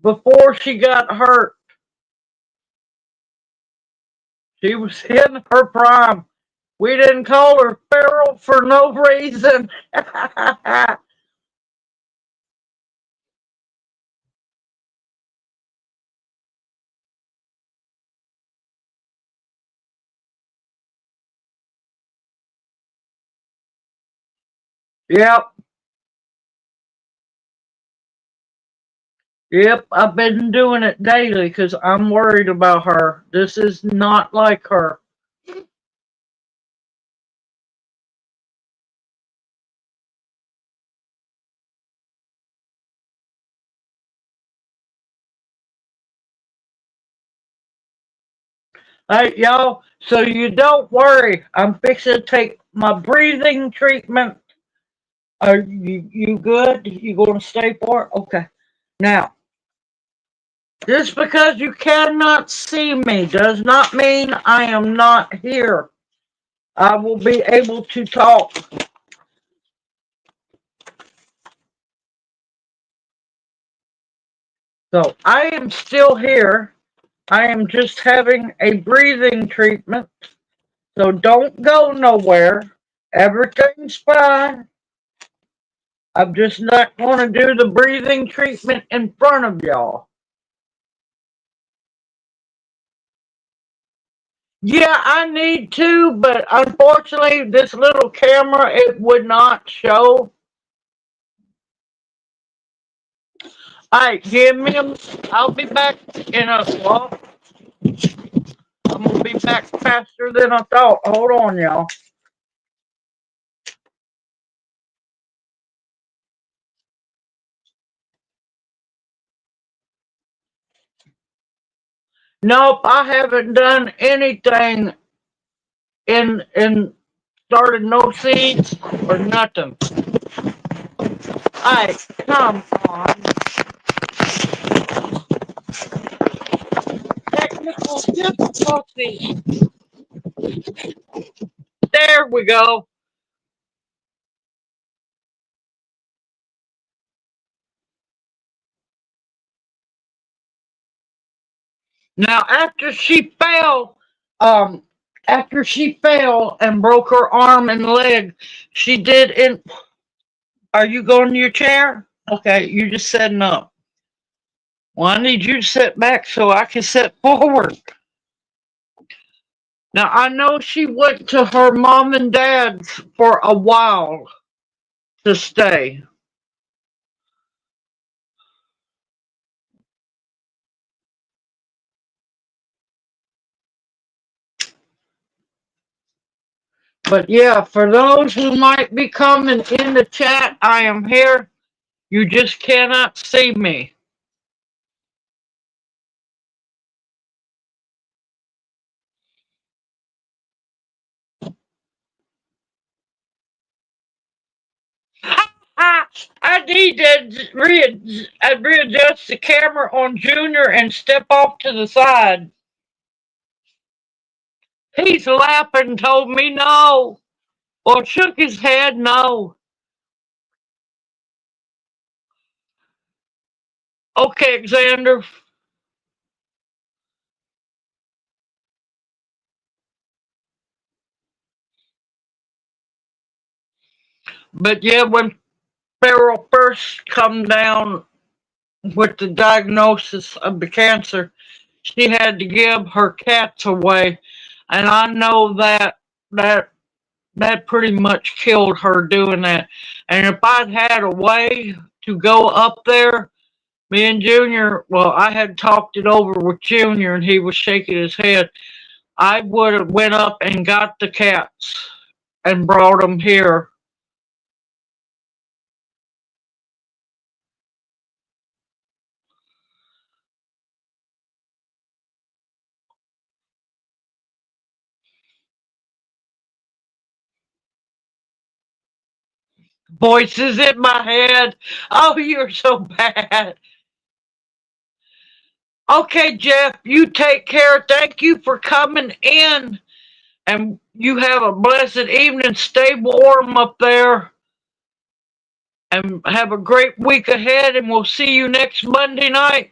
before she got hurt. She was in her prime. We didn't call her Farrell for no reason. Yep, yep, I've been doing it daily because I'm worried about her. This is not like her. Hey, y'all, so you don't worry. I'm fixing to take my breathing treatment. Are you good? You going to stay for it? Okay. Now, just because you cannot see me does not mean I am not here. I will be able to talk. So I am still here. I am just having a breathing treatment. So don't go nowhere. Everything's fine. I'm just not going to do the breathing treatment in front of y'all. Yeah, I need to, but unfortunately, this little camera, it would not show. Alright, give me a, I'll be back in a, well, I'm gonna be back faster than I thought. Hold on, y'all. Nope, I haven't done anything in started no seeds or nothing. Alright, come on. Technical difficulty. There we go. Now um, after she fell and broke her arm and leg, she did in. Are you going to your chair? Okay, you're just setting up. Well, I need you to sit back so I can sit forward. Now I know she went to her mom and dad's for a while to stay. But yeah, for those who might be coming in the chat, I am here. You just cannot see me. I need to readjust the camera on Junior and step off to the side. He's laughing and told me no. Or shook his head no. Okay, Xander. But yeah, when Farrell first come down with the diagnosis of the cancer, she had to give her cats away. And I know that that pretty much killed her doing that. And if I'd had a way to go up there, me and Junior, well, I had talked it over with Junior and he was shaking his head. I would have went up and got the cats and brought them here. Voices in my head. Oh, you're so bad. Okay, Jeff, you take care. Thank you for coming in. And you have a blessed evening. Stay warm up there. And have a great week ahead. And we'll see you next Monday night.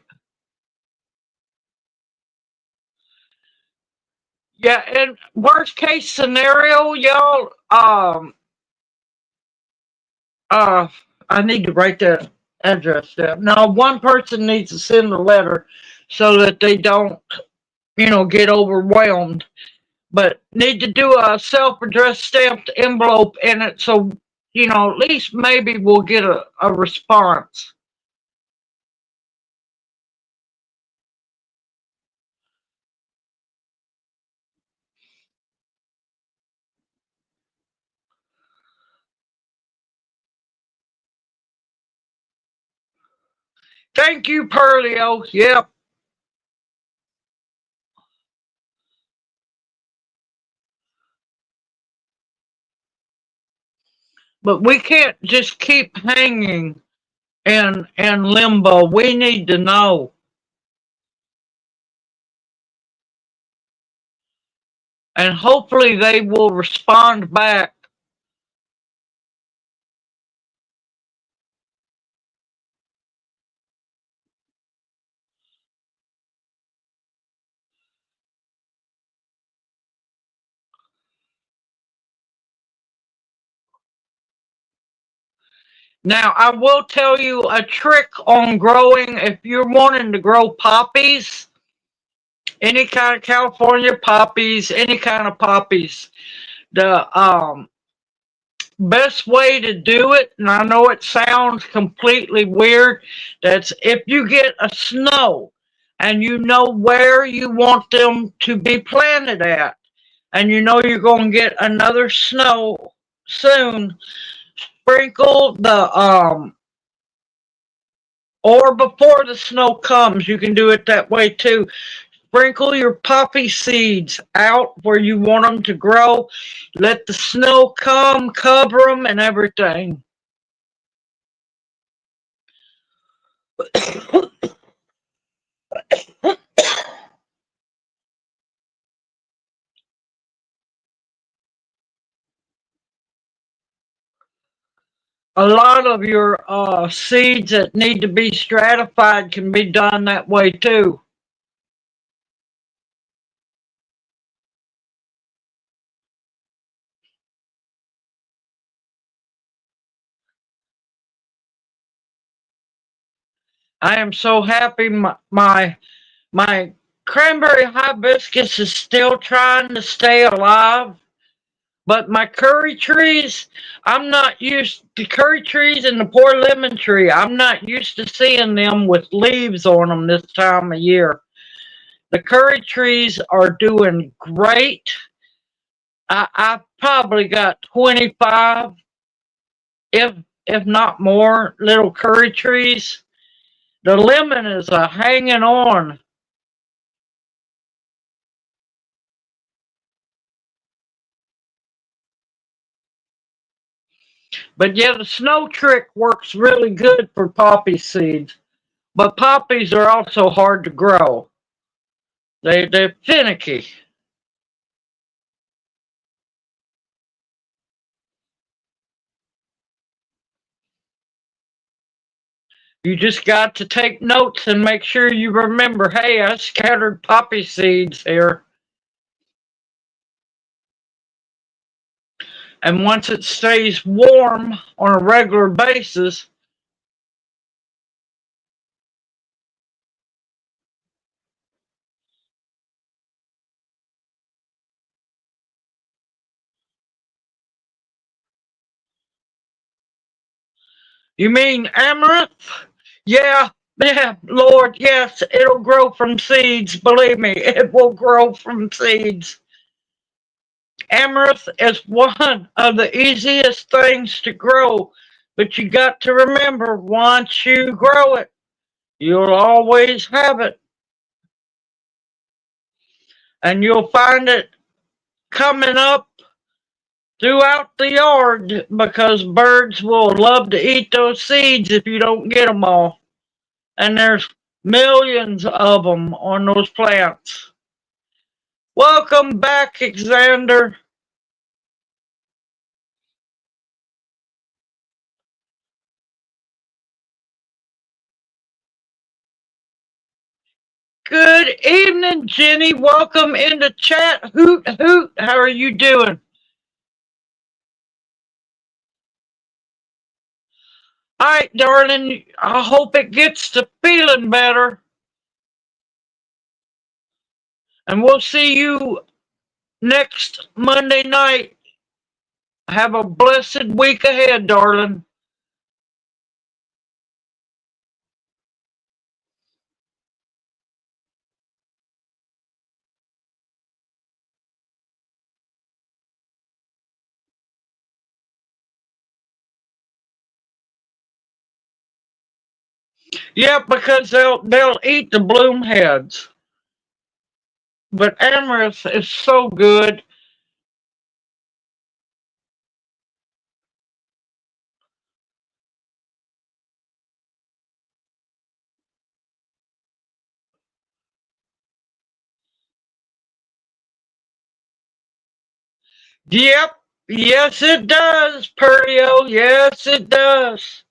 Yeah, and worst case scenario, y'all, uh, I need to write that address down. Now, one person needs to send a letter so that they don't, get overwhelmed. But need to do a self-addressed stamped envelope in it so, at least maybe we'll get a response. Thank you, Pearlio. Yep. But we can't just keep hanging in limbo. We need to know. And hopefully they will respond back. Now, I will tell you a trick on growing. If you're wanting to grow poppies, any kind of California poppies, any kind of poppies, the best way to do it, and I know it sounds completely weird, that's if you get a snow and you know where you want them to be planted at, and you know you're going to get another snow soon, sprinkle or before the snow comes, you can do it that way too. Sprinkle your poppy seeds out where you want them to grow. Let the snow come, cover them, and everything. A lot of your seeds that need to be stratified can be done that way too. I am so happy my cranberry hibiscus is still trying to stay alive. But my curry trees, I'm not used to curry trees and the poor lemon tree. I'm not used to seeing them with leaves on them this time of year. The curry trees are doing great. I probably got 25, if if not more, little curry trees. The lemon is hanging on. But yeah, the snow trick works really good for poppy seeds. But poppies are also hard to grow. They're finicky. You just got to take notes and make sure you remember, hey, I scattered poppy seeds here. And once it stays warm on a regular basis, you mean amaranth? Yeah, yeah, Lord, yes, it'll grow from seeds. Believe me, it will grow from seeds. Amaranth is one of the easiest things to grow, but you got to remember once you grow it, you'll always have it. And you'll find it coming up throughout the yard because birds will love to eat those seeds if you don't get them all. And there's millions of them on those plants. Welcome back, Xander. Good evening, Jenny. Welcome into chat. Hoot, hoot. How are you doing? All right, darling. I hope it gets to feeling better. And we'll see you next Monday night. Have a blessed week ahead, darling. Yeah, because they'll eat the bloom heads. But amaranth is so good. Yep. Yes, it does, Perio. Yes, it does.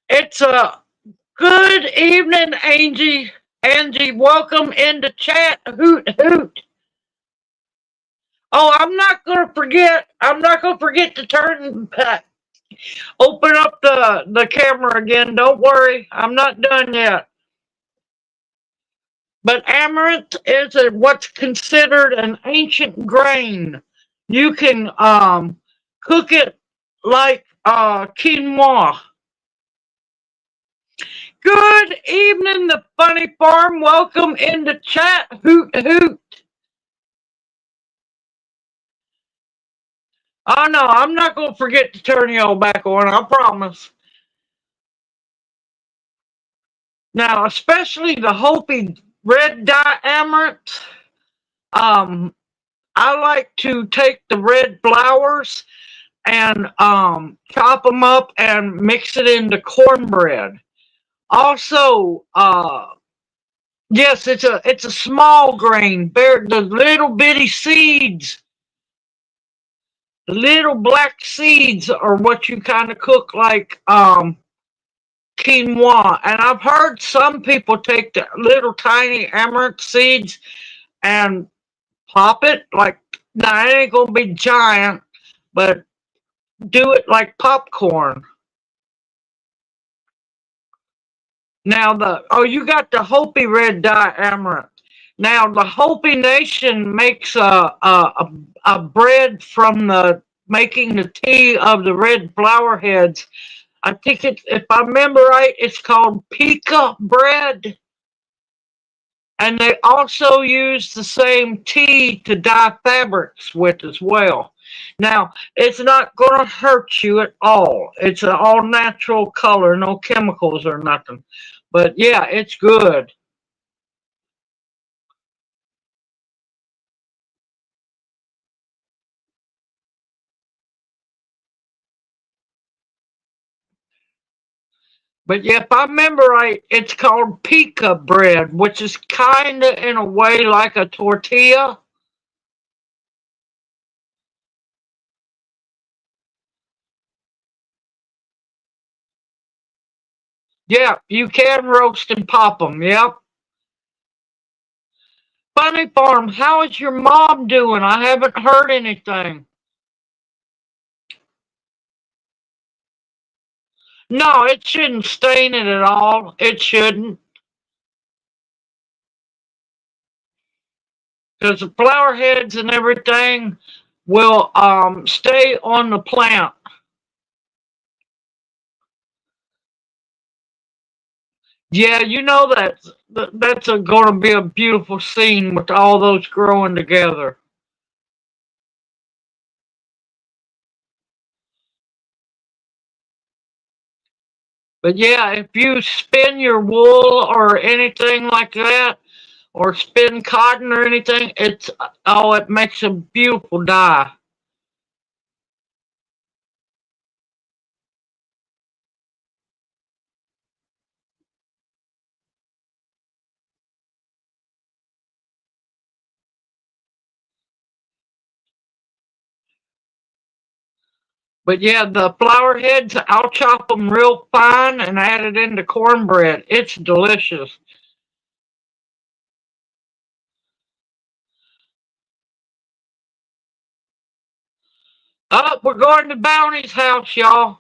It's a good evening, Angie. Angie, welcome into chat. Hoot, hoot. Oh, I'm not gonna forget. I'm not gonna forget to open up the camera again. Don't worry, I'm not done yet. But amaranth is what's considered an ancient grain. You can cook it like quinoa. Good evening, the Funny Farm. Welcome into chat. Hoot hoot. Oh no, I'm not gonna forget to turn y'all back on. I promise. Now, especially the Hopi red dye amaranth. Um, I like to take the red flowers and chop them up and mix it into cornbread. Also, yes, it's a small grain. The little bitty seeds, the little black seeds are what you kind of cook like quinoa. And I've heard some people take the little tiny amaranth seeds and pop it like, now it ain't gonna be giant, but do it like popcorn. Now you got the Hopi red dye amaranth. Now the Hopi Nation makes a bread from the making the tea of the red flower heads. I think if I remember right, it's called pica bread. And they also use the same tea to dye fabrics with as well. Now, it's not going to hurt you at all. It's an all natural color, no chemicals or nothing. But yeah, it's good. But yeah, if I remember right, it's called pica bread, which is kind of in a way like a tortilla. Yeah, you can roast and pop them. Yep. Funny Farm, how is your mom doing? I haven't heard anything. No, it shouldn't stain it at all. It shouldn't. Because the flower heads and everything will stay on the plant. Yeah, you know that's going to be a beautiful scene with all those growing together. But yeah, if you spin your wool or anything like that, or spin cotton or anything, it makes a beautiful dye. But yeah, the flower heads, I'll chop them real fine and add it into cornbread. It's delicious. Oh, we're going to Bounty's house, y'all.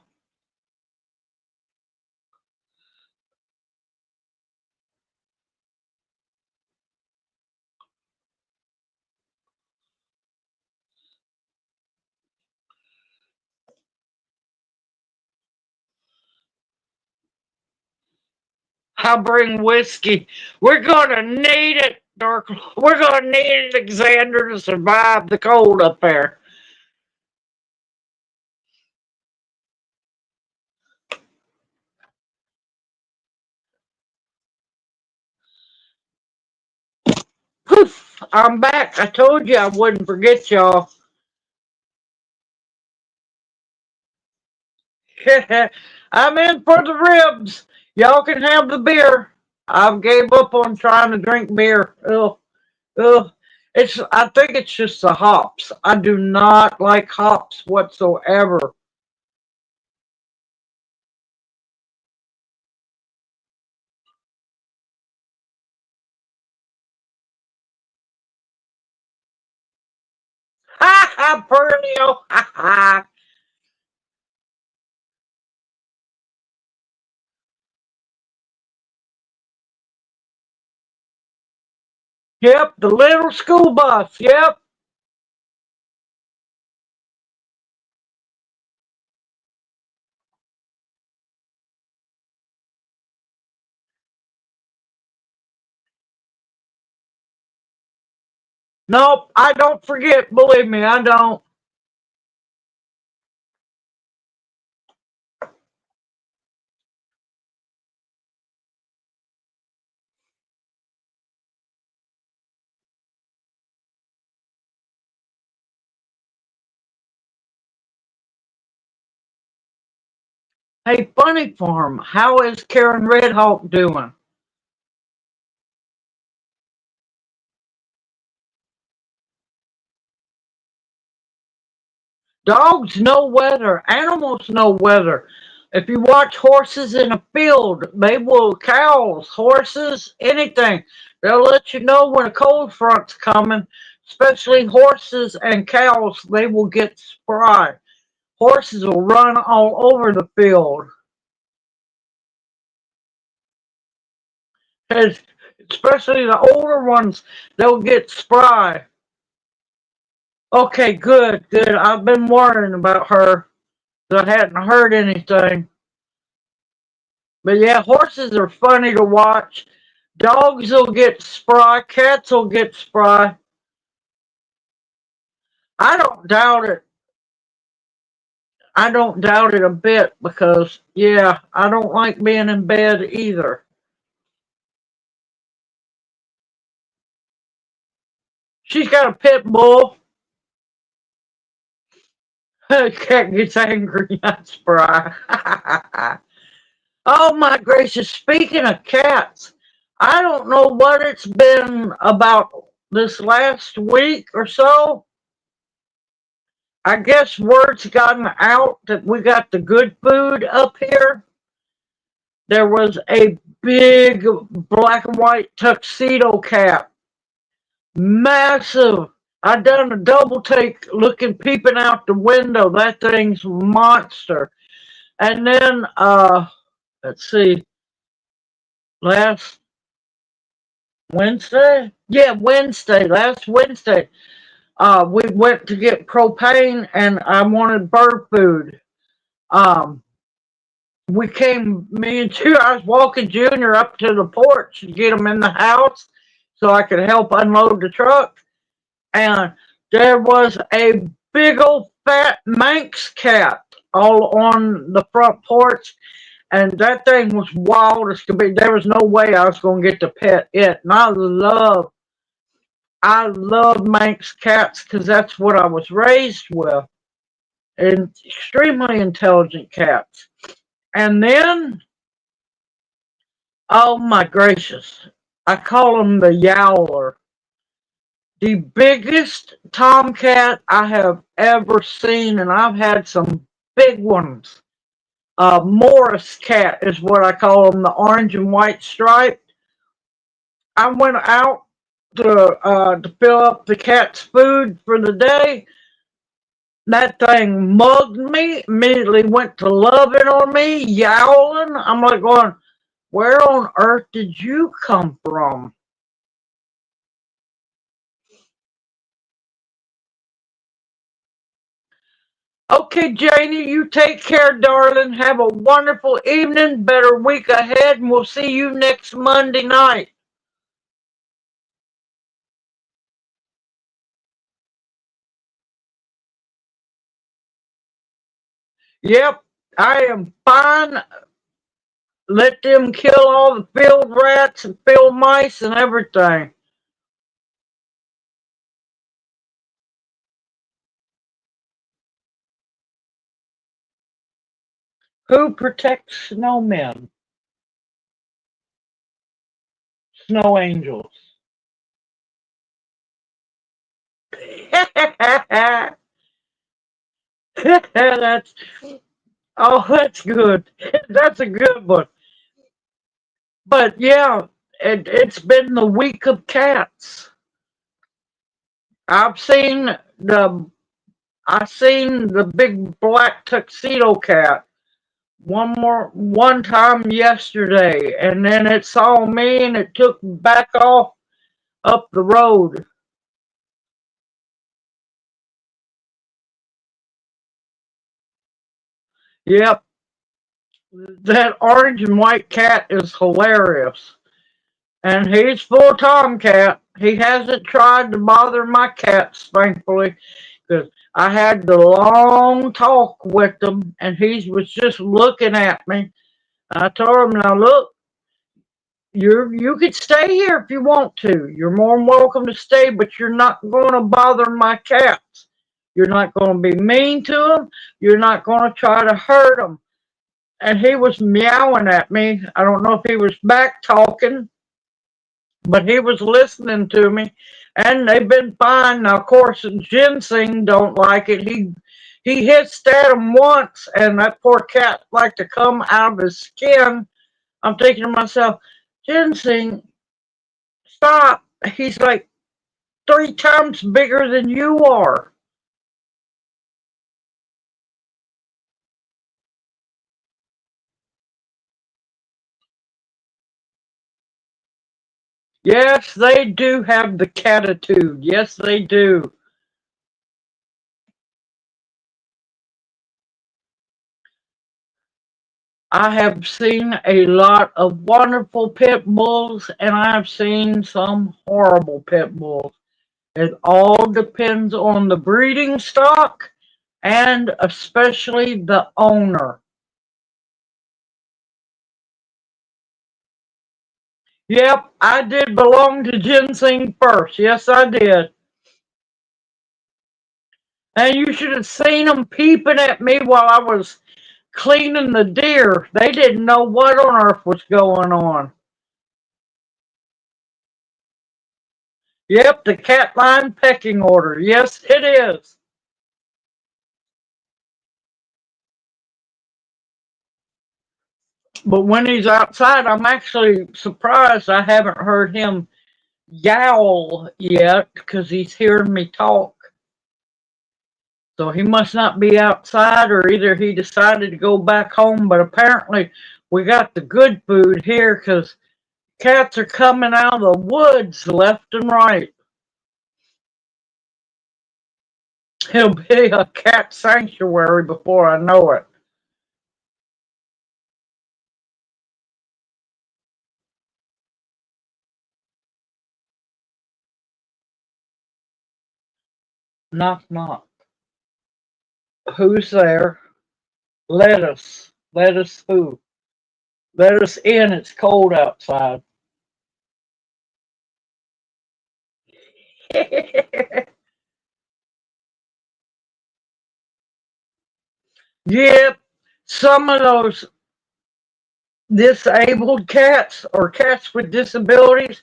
I'll bring whiskey. We're gonna need it, Dark. We're gonna need it, Alexander, to survive the cold up there. Poof! I'm back. I told you I wouldn't forget y'all. I'm in for the ribs. Y'all can have the beer. I've gave up on trying to drink beer. Ugh, ugh. I think it's just the hops. I do not like hops whatsoever. Pearlio. Yep, the little school bus. Yep. Nope, I don't forget. Believe me, I don't. Hey, Funny Farm, how is Karen Redhawk doing? Dogs know weather. Animals know weather. If you watch horses in a field, they will, cows, horses, anything. They'll let you know when a cold front's coming, especially horses and cows, they will get spry. Horses will run all over the field. Especially the older ones, they'll get spry. Okay, good, good. I've been worrying about her. I hadn't heard anything. But yeah, horses are funny to watch. Dogs will get spry. Cats will get spry. I don't doubt it. I don't doubt it a bit because, yeah, I don't like being in bed either. She's got a pit bull. Cat gets angry, not spry. Oh my gracious, speaking of cats, I don't know what it's been about this last week or so. I guess word's gotten out that we got the good food up here. There was a big black and white tuxedo cat, massive. I done a double take looking, peeping out the window. That thing's a monster. And then, let's see, last Wednesday? Yeah, Wednesday, last Wednesday. We went to get propane and I wanted bird food. Um, me and two, I was walking Junior up to the porch to get him in the house so I could help unload the truck. And there was a big old fat Manx cat all on the front porch. And that thing was wild as could be. There was no way I was going to get to pet it. And I love Manx cats because that's what I was raised with. And extremely intelligent cats. And then, oh my gracious, I call him the Yowler. The biggest tomcat I have ever seen, and I've had some big ones. Morris cat is what I call them, the orange and white striped. I went out to fill up the cat's food for the day. That thing mugged me, immediately went to loving on me, yowling. I'm like going, where on earth did you come from? Okay, Janie, you take care, darling. Have a wonderful evening, better week ahead, and we'll see you next Monday night. Yep, I am fine. Let them kill all the field rats and field mice and everything. Who protects snowmen? Snow angels. that's that's good. That's a good one. But yeah, it's been the week of cats. I've seen the I seen the big black tuxedo cat one time yesterday, and then it saw me and it took back off up the road. Yep, that orange and white cat is hilarious. And he's full tomcat. He hasn't tried to bother my cats, thankfully, because I had the long talk with him, and he was just looking at me. I told him, "Now look, you could stay here if you want to. You're more than welcome to stay, but you're not going to bother my cats. You're not going to be mean to them. You're not going to try to hurt them." And he was meowing at me. I don't know if he was back talking, but he was listening to me, and they've been fine. Now, of course, Ginseng don't like it. He hissed at him once, and that poor cat like to come out of his skin. I'm thinking to myself, Ginseng, stop. He's like 3 times bigger than you are. Yes, they do have the catitude. Yes, they do. I have seen a lot of wonderful pit bulls, and I have seen some horrible pit bulls. It all depends on the breeding stock and especially the owner. Yep, I did belong to Ginseng first. Yes, I did. And you should have seen them peeping at me while I was cleaning the deer. They didn't know what on earth was going on. Yep, the cat line pecking order. Yes, it is. But when he's outside, I'm actually surprised I haven't heard him yowl yet because he's hearing me talk. So he must not be outside, or either he decided to go back home. But apparently, we got the good food here because cats are coming out of the woods left and right. It'll be a cat sanctuary before I know it. Knock, knock. Who's there? Let us. Let us who? Let us in. It's cold outside. Yep. Some of those disabled cats or cats with disabilities,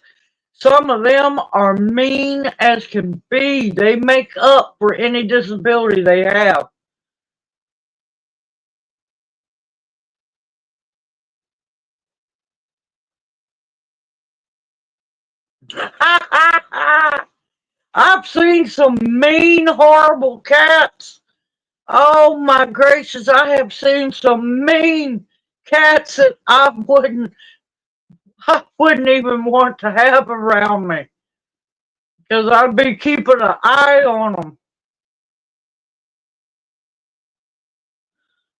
some of them are mean as can be. They make up for any disability they have. I've seen some mean, horrible cats. Oh my gracious, I have seen some mean cats that I wouldn't even want to have around me because I'd be keeping an eye on them.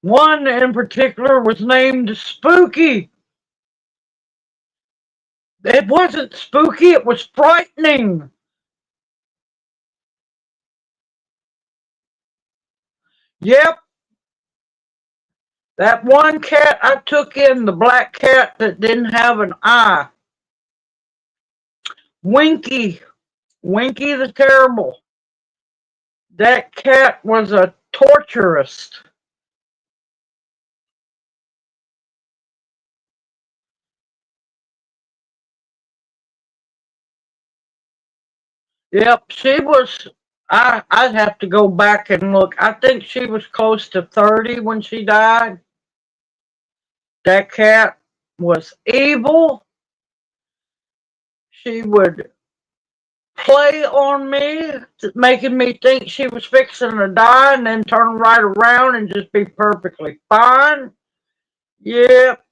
One in particular was named Spooky. It wasn't spooky, it was frightening. Yep, that one cat I took in, the black cat that didn't have an eye. Winky. Winky the Terrible. That cat was a torturist. Yep, she was. I'd have to go back and look. I think she was close to 30 when she died. That cat was evil. She would play on me, making me think she was fixing to die and then turn right around and just be perfectly fine. Yep.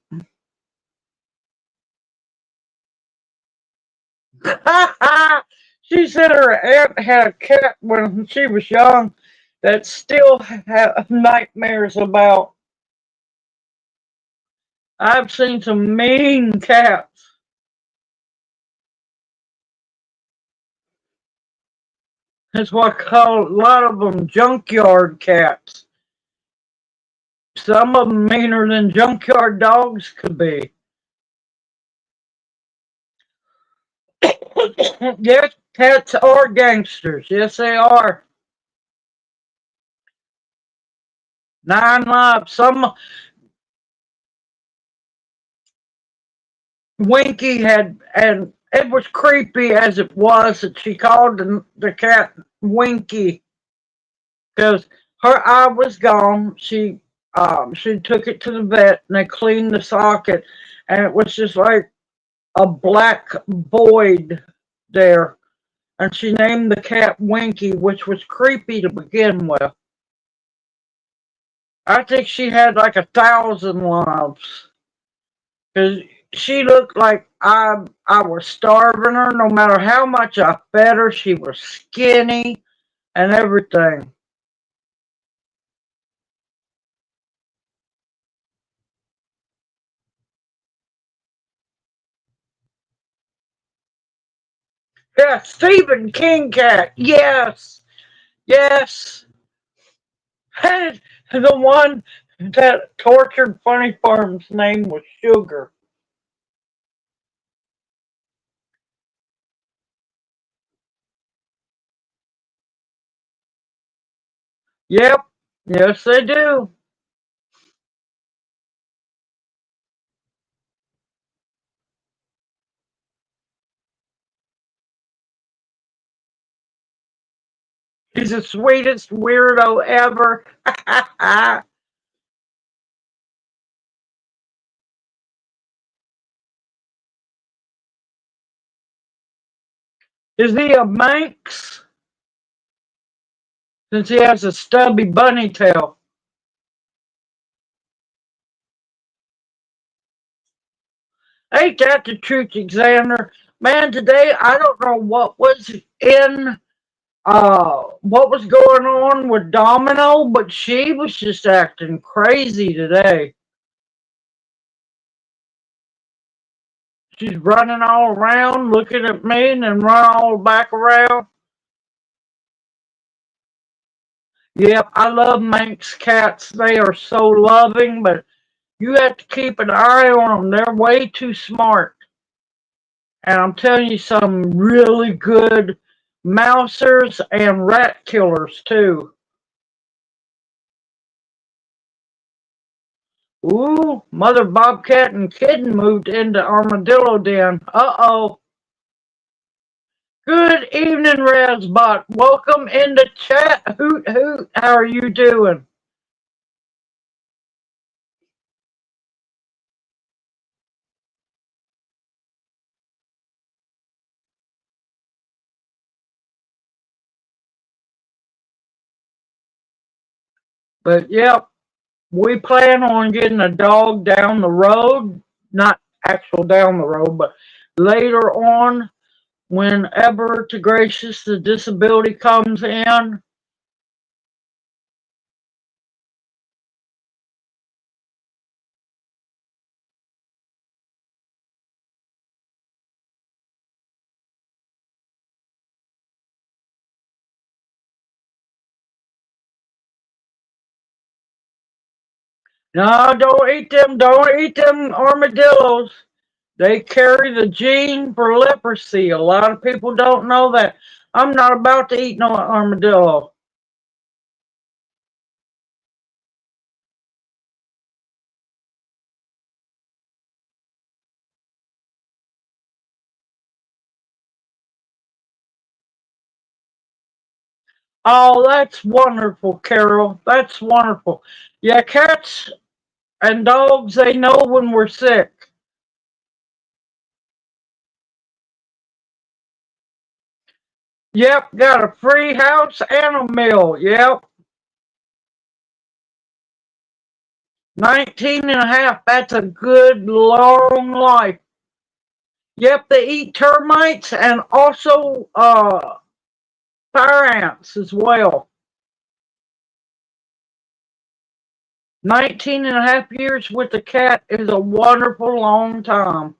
She said her aunt had a cat when she was young that still had nightmares about. I've seen some mean cats. That's what I call a lot of them junkyard cats. Some of them meaner than junkyard dogs could be. Yes, cats are gangsters. Yes, they are. Nine lives. Some Winky had, and it was creepy as it was that she called the cat Winky because her eye was gone. She took it to the vet and they cleaned the socket, and it was just like a black void there. And she named the cat Winky, which was creepy to begin with. I think she had like 1,000 lives because she looked like I was starving her. No matter how much I fed her, she was skinny and everything. Yeah, Stephen King cat. Yes, yes. And the one that tortured Funny Farm's name was Sugar. Yep. Yes, they do. He's the sweetest weirdo ever. Is he a Manx? Since he has a stubby bunny tail. Ain't that the truth, Xander? Man, today I don't know what was going on with Domino, but she was just acting crazy today. She's running all around, looking at me, and then run all back around. Yep, I love Manx cats. They are so loving, but you have to keep an eye on them. They're way too smart. And I'm telling you, some really good mousers and rat killers, too. Ooh, Mother Bobcat and Kitten moved into Armadillo Den. Uh-oh. Good evening, Razbot. Welcome into chat. Hoot hoot. How are you doing? But yep, we plan on getting a dog down the road. Not actual down the road, but later on, whenever to gracious the disability comes in. No, don't eat them. Don't eat them armadillos. They carry the gene for leprosy. A lot of people don't know that. I'm not about to eat no armadillo. Oh, that's wonderful, Carol. That's wonderful. Yeah, cats and dogs, they know when we're sick. Yep, got a free house and a mill. Yep. 19 and a half. That's a good long life. Yep, they eat termites and also fire ants as well. 19 and a half years with a cat is a wonderful long time.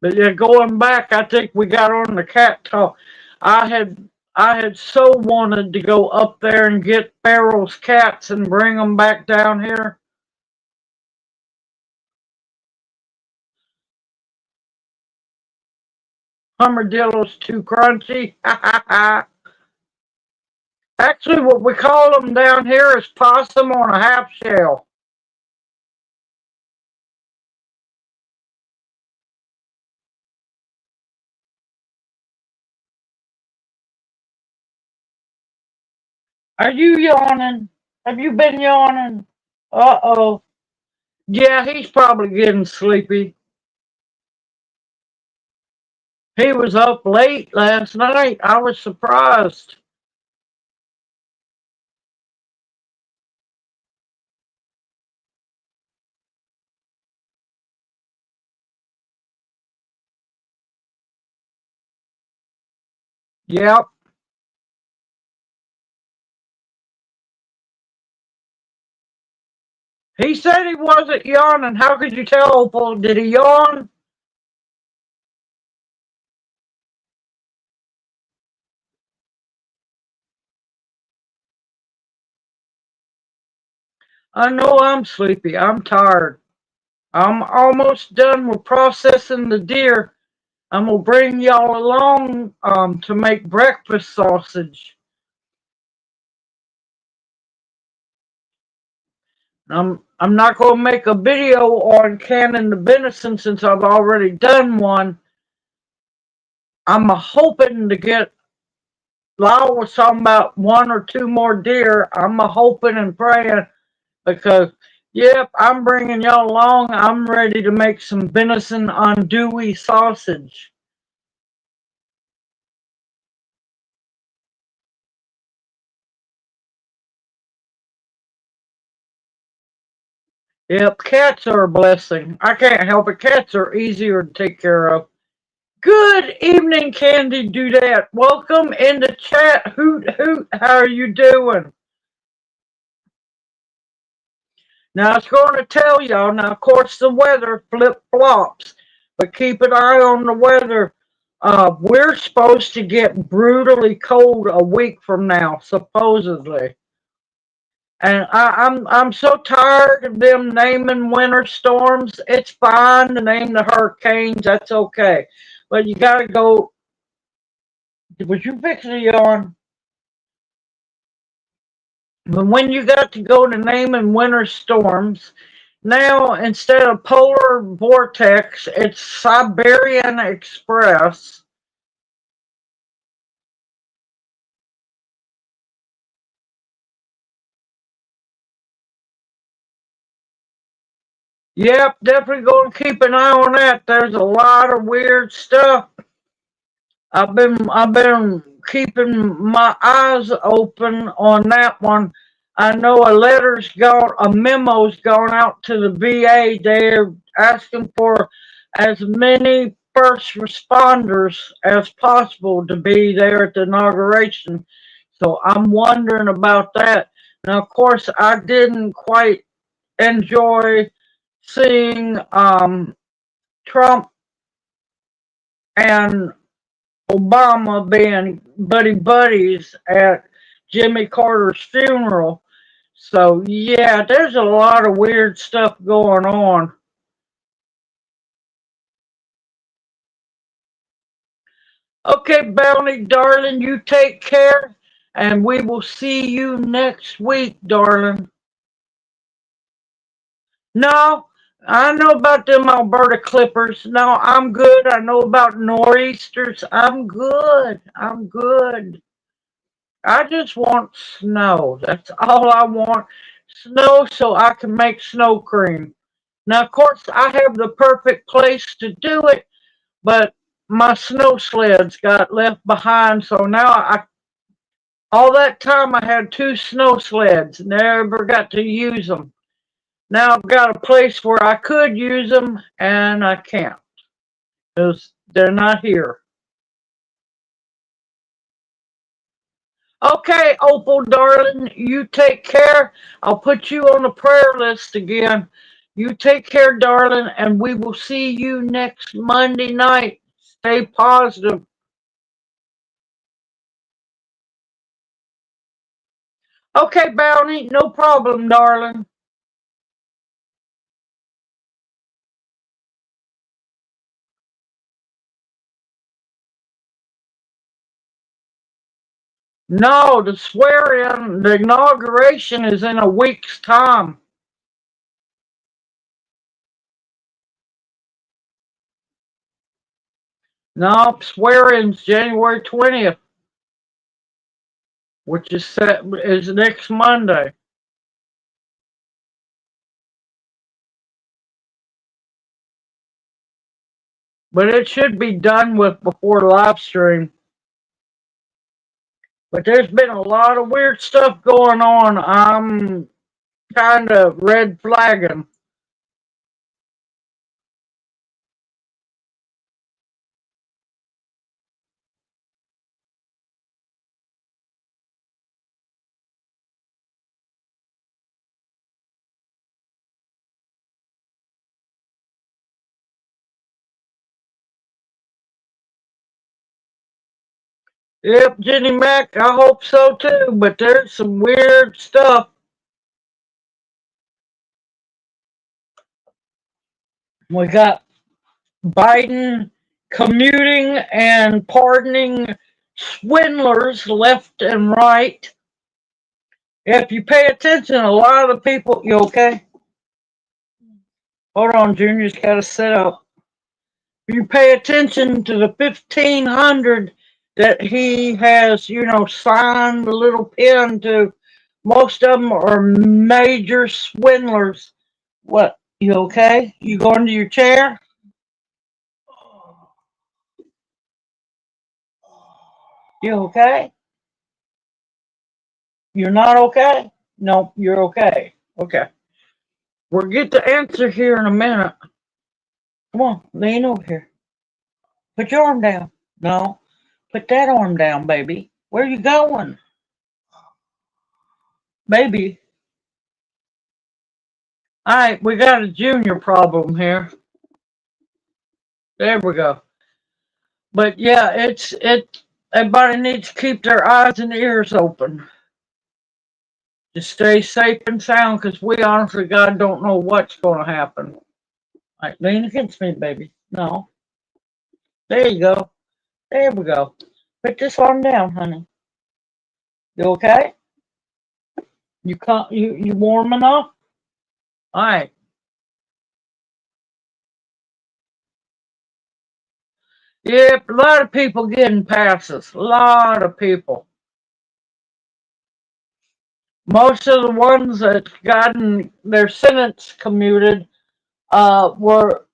But yeah, going back, I think we got on the cat talk. I had I had so wanted to go up there and get Farrell's cats and bring them back down here. Hummerdiddle's too crunchy. Actually, what we call them down here is possum on a half shell. Are you yawning? Have you been yawning? Uh-oh. Yeah, he's probably getting sleepy. He was up late last night. I was surprised. Yep. He said he wasn't yawning. How could you tell, Opal? Did he yawn? I know I'm sleepy. I'm tired. I'm almost done with processing the deer. I'm gonna bring y'all along to make breakfast sausage. I'm not gonna make a video on canning the venison since I've already done one. I'm hoping to get. Lyle was talking about one or two more deer. I'm hoping and praying because, yep, I'm bringing y'all along. I'm ready to make some venison andouille sausage. Yep, cats are a blessing. I can't help it. Cats are easier to take care of. Good evening, Candy Dudette. Welcome in the chat. Hoot hoot. How are you doing? Now, I was going to tell y'all. Now, of course, the weather flip flops, but keep an eye on the weather. We're supposed to get brutally cold a week from now, supposedly. And I'm so tired of them naming winter storms. It's fine to name the hurricanes. That's okay. But you got to go. Was you fixing to yawn? But when you got to go to naming winter storms, now instead of polar vortex, it's Siberian Express. Yep, definitely going to keep an eye on that. There's a lot of weird stuff. I've been keeping my eyes open on that one. I know a memo's gone out to the VA. They're asking for as many first responders as possible to be there at the inauguration. So I'm wondering about that. Now, of course, I didn't quite enjoy seeing Trump and Obama being buddy buddies at Jimmy Carter's funeral. So yeah, there's a lot of weird stuff going on. Okay, Bounty, darling, you take care, and we will see you next week, darling. No, I know about them Alberta Clippers. No, I'm good. I know about nor'easters. I'm good. I'm good. I just want snow. That's all I want. snow so I can make snow cream. Now, of course, I have the perfect place to do it, but my snow sleds got left behind, so now all that time I had two snow sleds, never got to use them. Now I've got a place where I could use them, and I can't because they're not here. Okay, Opal, darling, you take care. I'll put you on the prayer list again. You take care, darling, and we will see you next Monday night. Stay positive. Okay, Bounty, no problem, darling. No, the swear-in, the inauguration is in a week's time. No, swear-in's January 20th, which is next Monday. But it should be done with before live stream. But there's been a lot of weird stuff going on. I'm kind of red flagging. Yep, Jenny Mac, I hope so too. But there's some weird stuff. We got Biden commuting and pardoning swindlers left and right. If you pay attention, a lot of the people, you okay? Hold on, Junior's got to set up. If you pay attention to the 1,500 that he has, signed the little pen to, most of them are major swindlers. What? You okay? You going to your chair? You okay? You're not okay? No, you're okay. Okay. We'll get the answer here in a minute. Come on, lean over here. Put your arm down. No, put that arm down, baby. Where are you going? Baby. All right, we got a junior problem here. There we go. But yeah, everybody needs to keep their eyes and ears open. To stay safe and sound, because we honestly, God, don't know what's going to happen. All right, lean against me, baby. No. There you go. There we go. Put this arm down, honey. You okay? You warm enough? All right. Yep, a lot of people getting passes. A lot of people. Most of the ones that gotten their sentence commuted were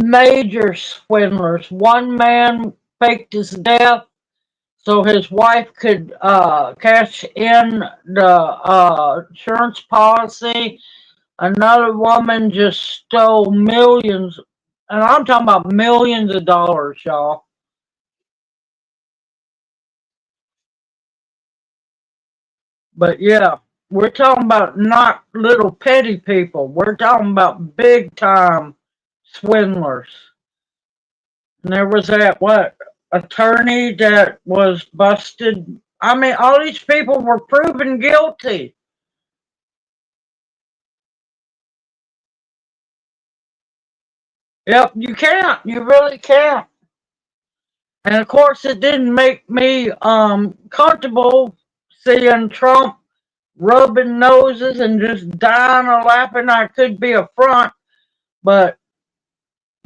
major swindlers. One man faked his death so his wife could cash in the insurance policy. Another woman just stole millions, and I'm talking about millions of dollars, y'all. But yeah, we're talking about not little petty people. We're talking about big time swindlers. And there was that attorney that was busted. I mean, all these people were proven guilty. Yep, you can't. You really can't. And of course, it didn't make me comfortable seeing Trump rubbing noses and just dying or laughing. I could be a front, but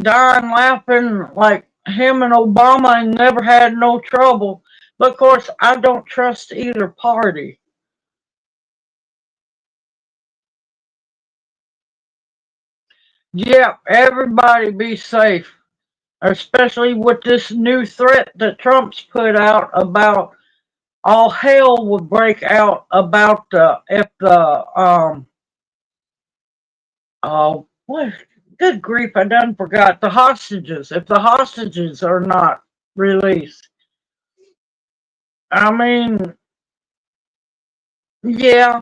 dying laughing like him and Obama never had no trouble. But of course, I don't trust either party. Yeah, everybody be safe, especially with this new threat that Trump's put out about all hell would break out about if the what, good grief, I done forgot the hostages. If the hostages are not released, I mean, yeah,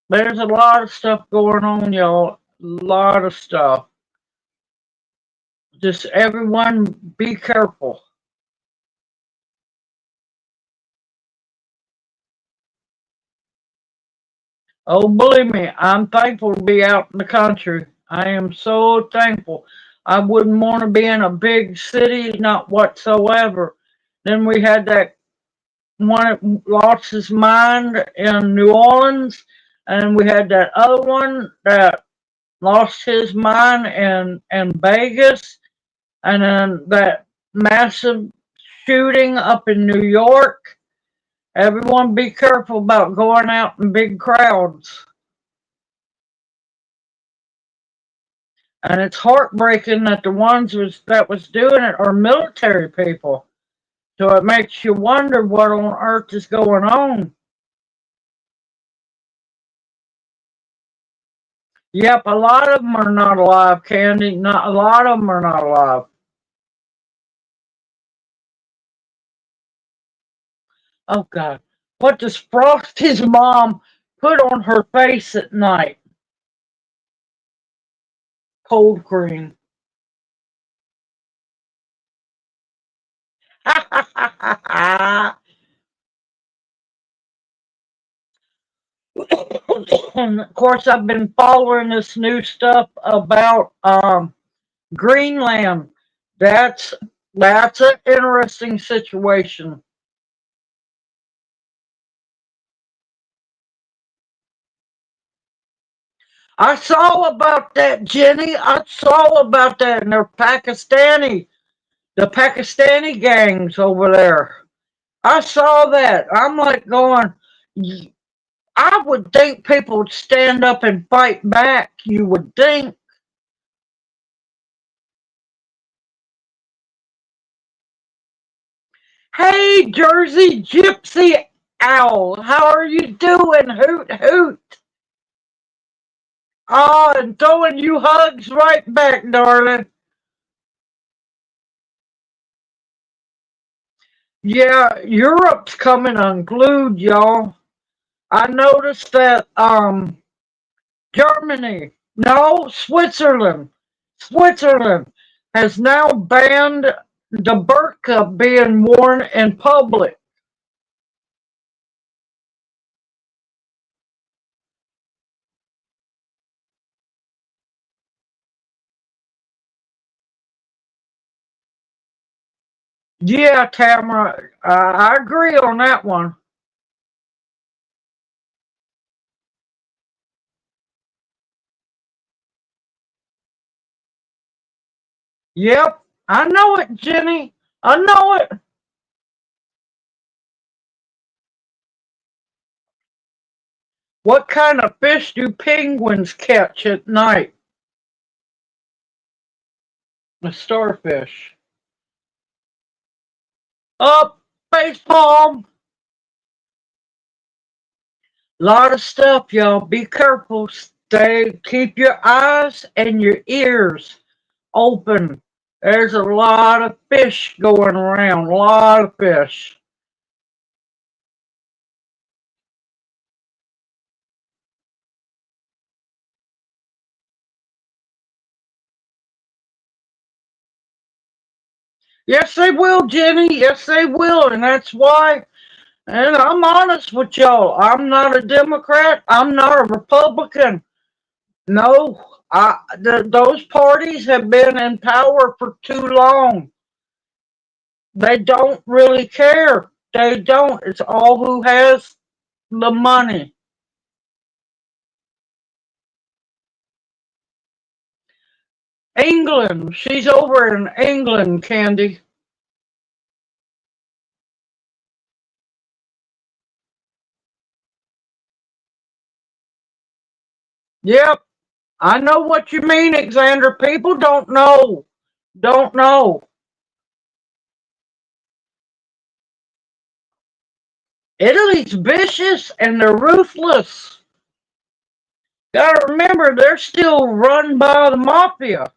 there's a lot of stuff going on, y'all. A lot of stuff. Just everyone be careful. Oh, believe me, I'm thankful to be out in the country. I am so thankful. I wouldn't want to be in a big city, not whatsoever. Then we had that one that lost his mind in New Orleans, and we had that other one that lost his mind in Vegas, and then that massive shooting up in New York. Everyone be careful about going out in big crowds. And it's heartbreaking that the ones that was doing it are military people. So it makes you wonder what on earth is going on. Yep, a lot of them are not alive, Candy. Not a lot of them are not alive. Oh God, what does Frosty's mom put on her face at night? Cold cream. And of course, I've been following this new stuff about Greenland. That's that's an interesting situation. I saw about that, Jenny. I saw about that, and they're the Pakistani gangs over there. I saw that. I'm like going, I would think people would stand up and fight back. You would think. Hey, Jersey Gypsy Owl, how are you doing? Hoot hoot. Oh, and throwing you hugs right back, darling. Yeah, Europe's coming unglued, y'all. I noticed that Germany, no, Switzerland has now banned the burqa being worn in public. Yeah, Tamara, I agree on that one. Yep, I know it, Jenny. I know it. What kind of fish do penguins catch at night? A starfish. Up, face palm. Lot of stuff, y'all. Be careful. Keep your eyes and your ears open. There's a lot of fish going around. A lot of fish. Yes, they will, Jenny. Yes, they will. And that's why, and I'm honest with y'all. I'm not a Democrat. I'm not a Republican. No, those parties have been in power for too long. They don't really care. They don't. It's all who has the money. England. She's over in England, Candy. Yep. I know what you mean, Alexander. People don't know. Don't know. Italy's vicious and they're ruthless. Gotta remember, they're still run by the mafia.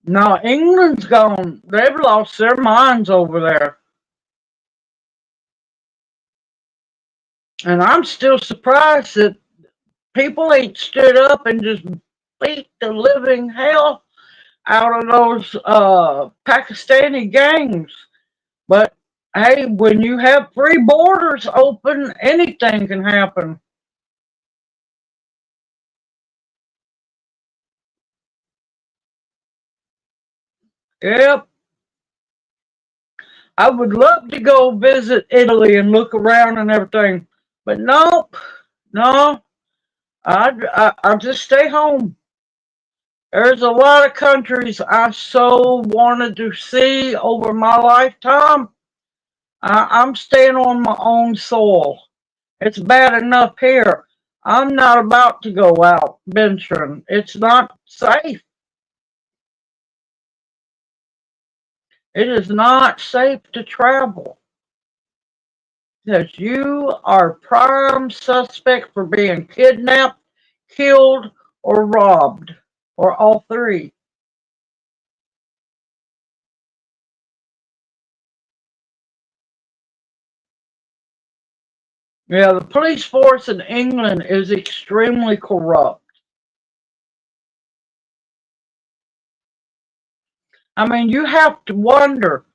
Now, England's gone. They've lost their minds over there. And I'm still surprised that people ain't stood up and just beat the living hell out of those Pakistani gangs. But hey, when you have free borders open, anything can happen. Yep. I would love to go visit Italy and look around and everything. But nope, no, I'll just stay home. There's a lot of countries I so wanted to see over my lifetime. I'm staying on my own soil. It's bad enough here. I'm not about to go out venturing. It's not safe. It is not safe to travel because you are prime suspect for being kidnapped, killed, or robbed, or all three. Yeah, the police force in England is extremely corrupt. I mean, you have to wonder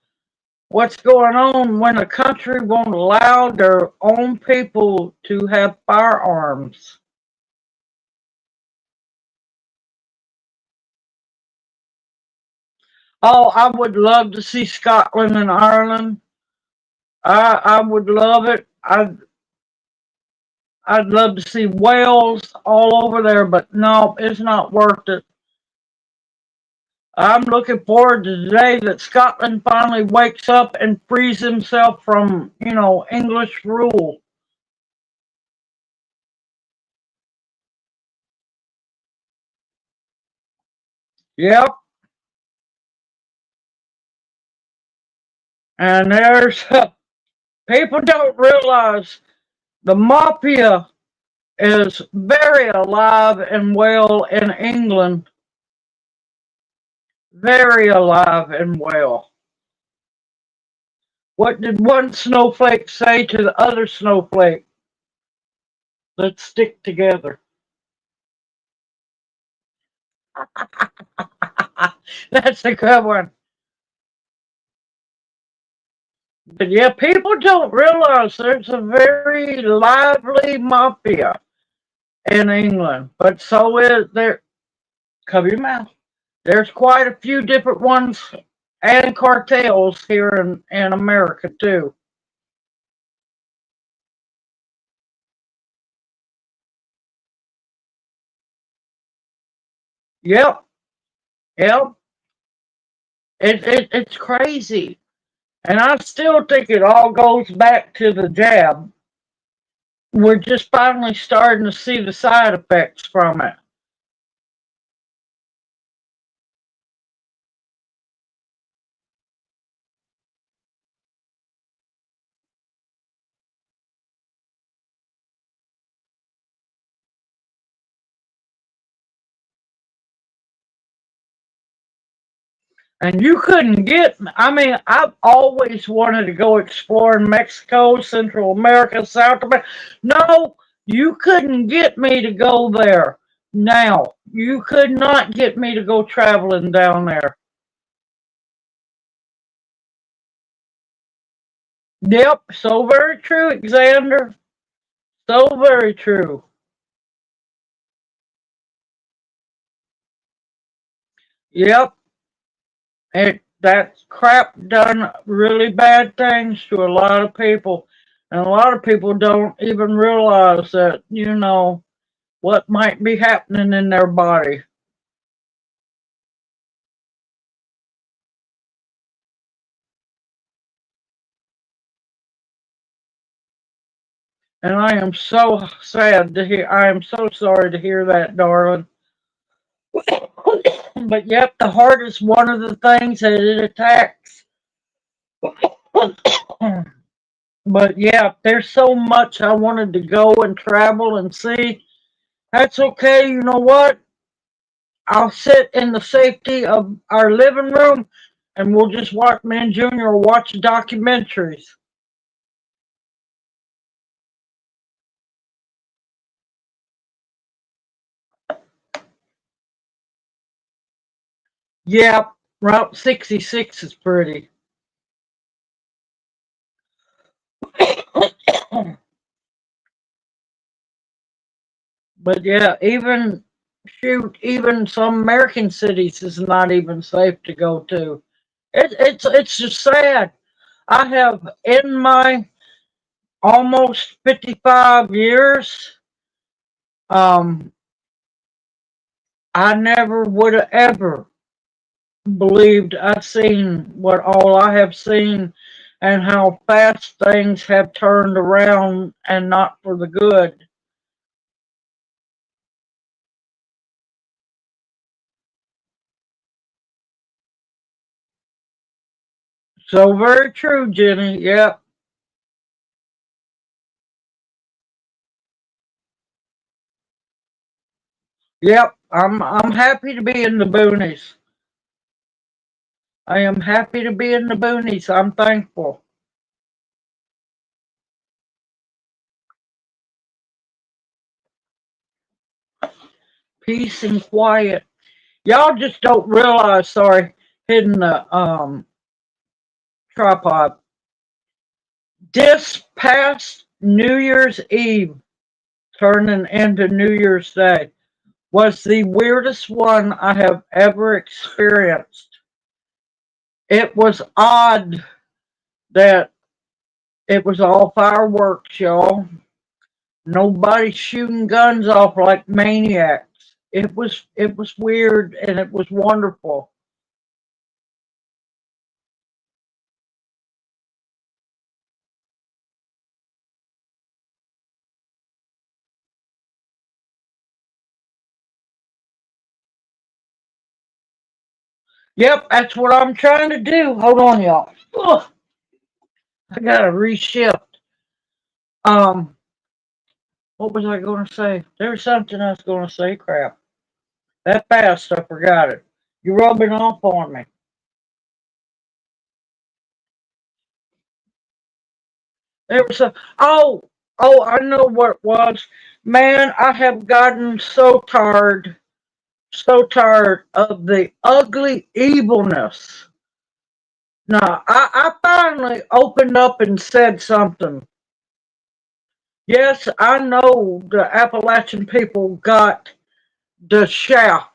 what's going on when a country won't allow their own people to have firearms. Oh, I would love to see Scotland and Ireland. I would love it. I'd love to see Wales all over there, but no, it's not worth it. I'm looking forward to the day that Scotland finally wakes up and frees himself from, English rule. Yep. And there's people don't realize the mafia is very alive and well in England, very alive and well. What did one snowflake say to the other snowflake? Let's stick together. That's a good one. But yeah, people don't realize there's a very lively mafia in England, but so is there. Cover your mouth. There's quite a few different ones and cartels here in America too. Yep, yep. It's crazy. And I still think it all goes back to the jab. We're just finally starting to see the side effects from it. And you couldn't get, I mean, I've always wanted to go explore in Mexico, Central America, South America. No, you couldn't get me to go there. Now, you could not get me to go traveling down there. Yep, so very true, Alexander. So very true. Yep, that crap done really bad things to a lot of people. And a lot of people don't even realize that, what might be happening in their body. And I am so sad to hear, I am so sorry to hear that, darling. But yep, the heart is one of the things that it attacks. But yeah, there's so much I wanted to go and travel and see. That's okay. You know what? I'll sit in the safety of our living room and we'll just watch, me and Junior will watch documentaries. Yep, Route 66 is pretty. But yeah, even shoot, even some American cities is not even safe to go to. It's just sad. I have in my almost 55 years, um, I never would have ever believed I've seen what all I have seen and how fast things have turned around and not for the good. So very true, Jenny. Yep. Yep. I'm happy to be in the boonies. I am happy to be in the boonies. I'm thankful. Peace and quiet. Y'all just don't realize, sorry, hitting the tripod. This past New Year's Eve, turning into New Year's Day, was the weirdest one I have ever experienced. It was odd that it was all fireworks, y'all. Nobody shooting guns off like maniacs. It was weird and it was wonderful. Yep, that's what I'm trying to do. Hold on, y'all. Ugh, I gotta reshift. Um, what was I gonna say? There was something I was gonna say. Crap. That fast, I forgot it. You're rubbing off on me. There was a I know what it was. Man, I have gotten so tired of the ugly evilness. Now, I finally opened up and said something. Yes, I know the Appalachian people got the shaft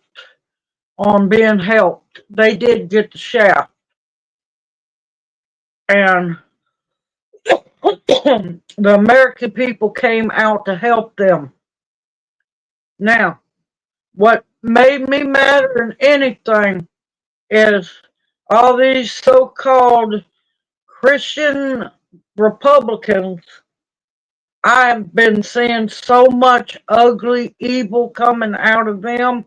on being helped. They did get the shaft. And the American people came out to help them. Now, what made me madder than anything is all these so called Christian Republicans. I've been seeing so much ugly evil coming out of them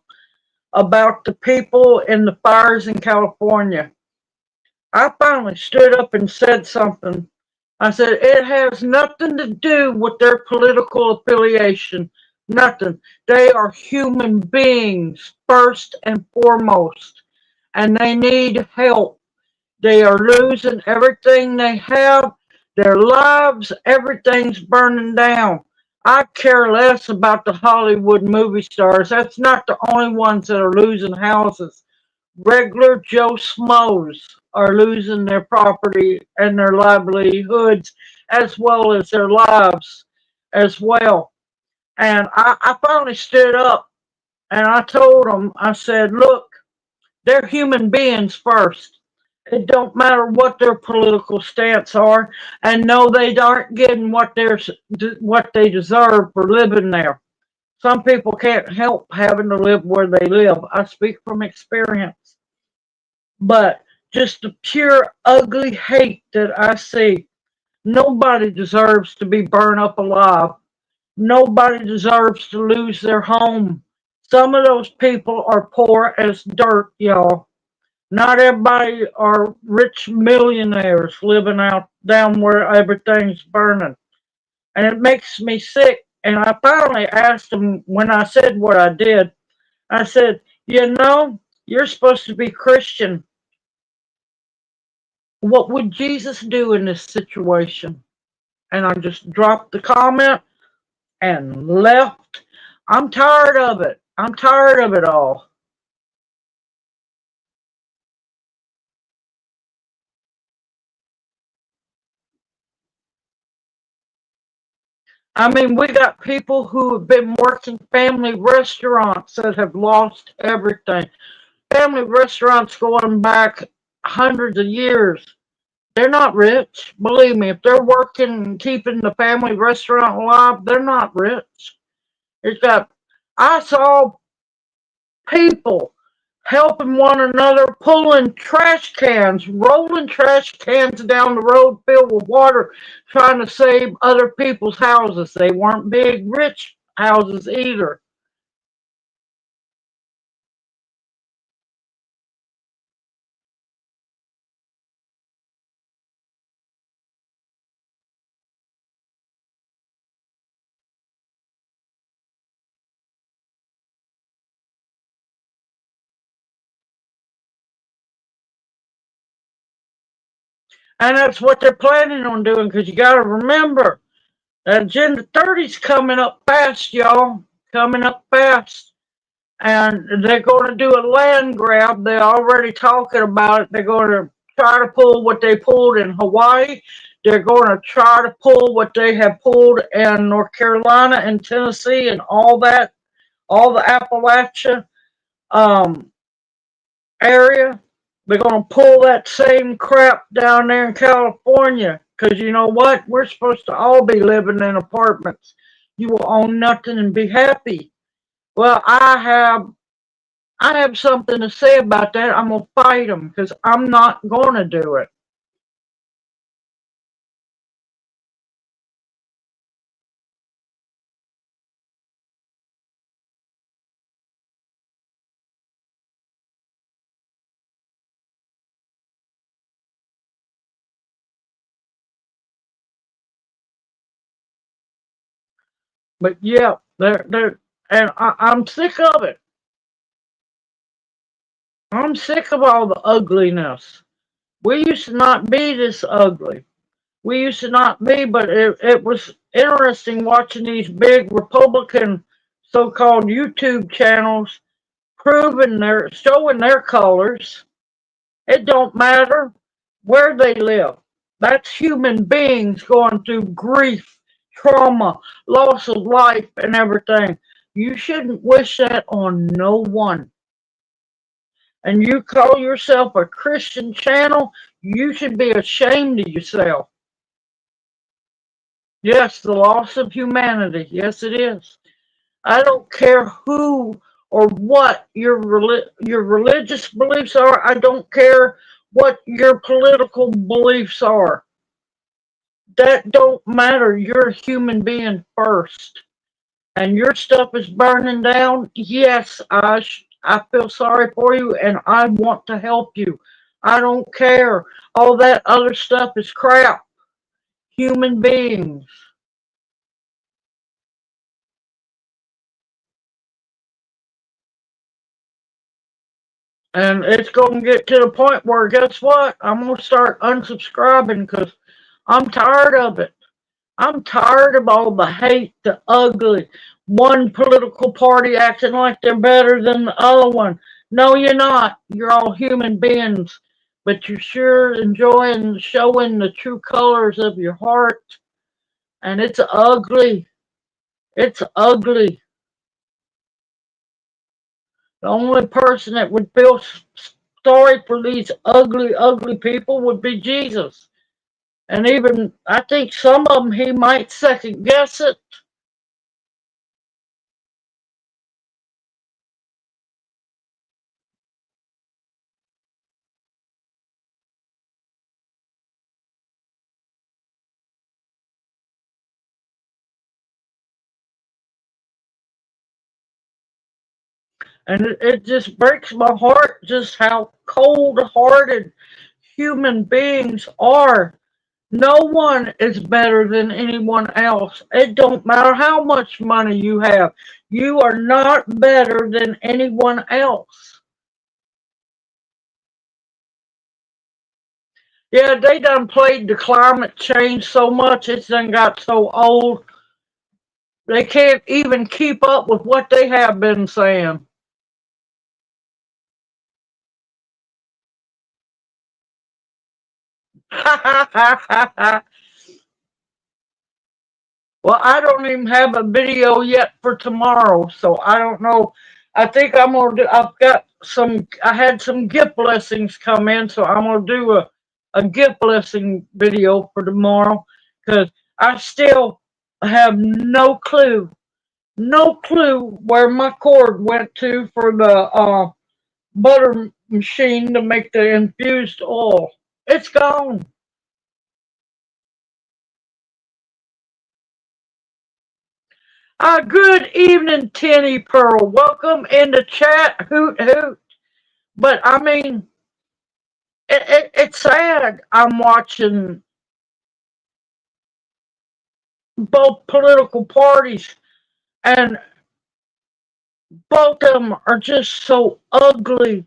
about the people in the fires in California. I finally stood up and said something. I said, it has nothing to do with their political affiliation. Nothing. They are human beings, first and foremost, and they need help. They are losing everything they have, their lives, everything's burning down. I care less about the Hollywood movie stars. That's not the only ones that are losing houses. Regular Joe Schmoes are losing their property and their livelihoods as well as their lives as well. And I finally stood up and I told them, I said, look, they're human beings first. It don't matter what their political stance are, and no, they aren't getting what they deserve for living there. Some people can't help having to live where they live. I speak from experience. But just the pure ugly hate that I see. Nobody deserves to be burned up alive. Nobody deserves to lose their home. Some of those people are poor as dirt, y'all. Not everybody are rich millionaires living out down where everything's burning. And it makes me sick. And I finally asked him when I said what I did, I said, you know, you're supposed to be Christian. What would Jesus do in this situation? And I just dropped the comment and left. I'm tired of it. I'm tired of it all. I mean, we got people who have been working family restaurants that have lost everything. Family restaurants going back hundreds of years. They're not rich. Believe me, if they're working and keeping the family restaurant alive, they're not rich. It's got, I saw people helping one another, pulling trash cans, rolling trash cans down the road filled with water, trying to save other people's houses. They weren't big, rich houses either. And that's what they're planning on doing because you got to remember that Agenda 30's coming up fast, y'all. Coming up fast. And they're going to do a land grab. They're already talking about it. They're going to try to pull what they pulled in Hawaii. They're going to try to pull what they have pulled in North Carolina and Tennessee and all that, all the Appalachia um, area. They're going to pull that same crap down there in California because you know what? We're supposed to all be living in apartments. You will own nothing and be happy. Well, I have something to say about that. I'm gonna fight them because I'm not gonna do it. But yeah, they're, and I'm sick of it. I'm sick of all the ugliness. We used to not be this ugly. We used to not be, but it was interesting watching these big Republican so-called YouTube channels proving their showing their colors. It don't matter where they live. That's human beings going through grief, trauma, loss of life, and everything. You shouldn't wish that on no one. And you call yourself a Christian channel, you should be ashamed of yourself. Yes, the loss of humanity. Yes, it is. I don't care who or what your religious beliefs are. I don't care what your political beliefs are. That don't matter. You're a human being first, and your stuff is burning down. Yes, I feel sorry for you, and I want to help you. I don't care. All that other stuff is crap. Human beings. And it's going to get to the point where, guess what? I'm going to start unsubscribing because I'm tired of it. I'm tired of all the hate, the ugly, one political party acting like they're better than the other one. No, you're not. You're all human beings, but you're sure enjoying showing the true colors of your heart. And it's ugly. It's ugly. The only person that would feel sorry for these ugly, ugly people would be Jesus. And even, I think some of them, he might second guess it. And it just breaks my heart just how cold-hearted human beings are. No one is better than anyone else. It don't matter how much money you have. You are not better than anyone else. Yeah, they done played the climate change so much, it's done got so old, they can't even keep up with what they have been saying. Well, I don't even have a video yet for tomorrow, so I don't know. I think I'm gonna do. I've got some. I had some gift blessings come in, so I'm gonna do a gift blessing video for tomorrow because I still have no clue where my cord went to for the butter machine to make the infused oil. It's gone. Good evening, Tenny Pearl. Welcome in the chat. Hoot hoot. But I mean, it's sad. I'm watching both political parties, and both of them are just so ugly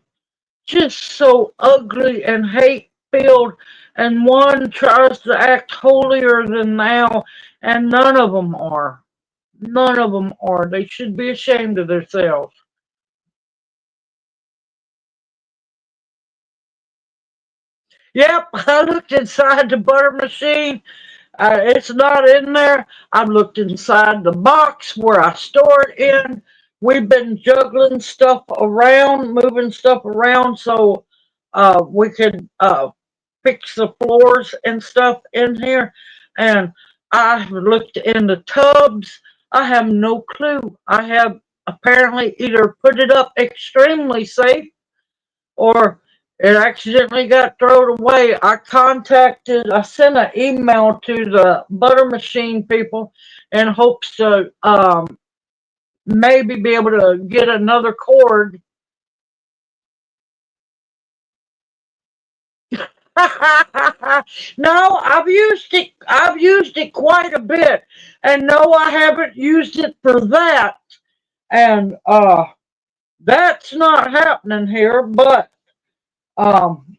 and hate filled. And one tries to act holier than thou, and none of them are. None of them are. They should be ashamed of themselves. Yep, I looked inside the butter machine. It's not in there. I've looked inside the box where I store it in. We've been juggling stuff around, moving stuff around so we could fix the floors and stuff in here. And I've looked in the tubs. I have no clue. I have apparently either put it up extremely safe or it accidentally got thrown away. I sent an email to the butter machine people in hopes to maybe be able to get another cord. No, I've used it quite a bit. And no, I haven't used it for that. And that's not happening here, but um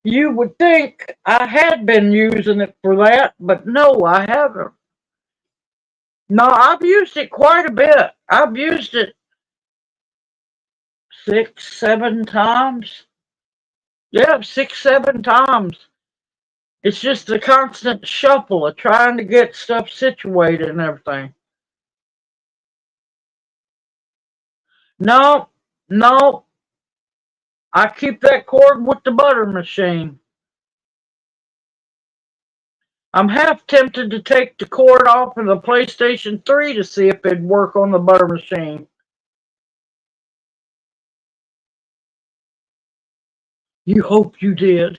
you would think I had been using it for that, but no, I haven't. No, I've used it quite a bit. I've used it 6, 7 times. Yeah, 6, 7 times. It's just the constant shuffle of trying to get stuff situated and everything. No, no, I keep that cord with the butter machine. I'm half tempted to take the cord off of the PlayStation 3 to see if it'd work on the butter machine. You hope you did.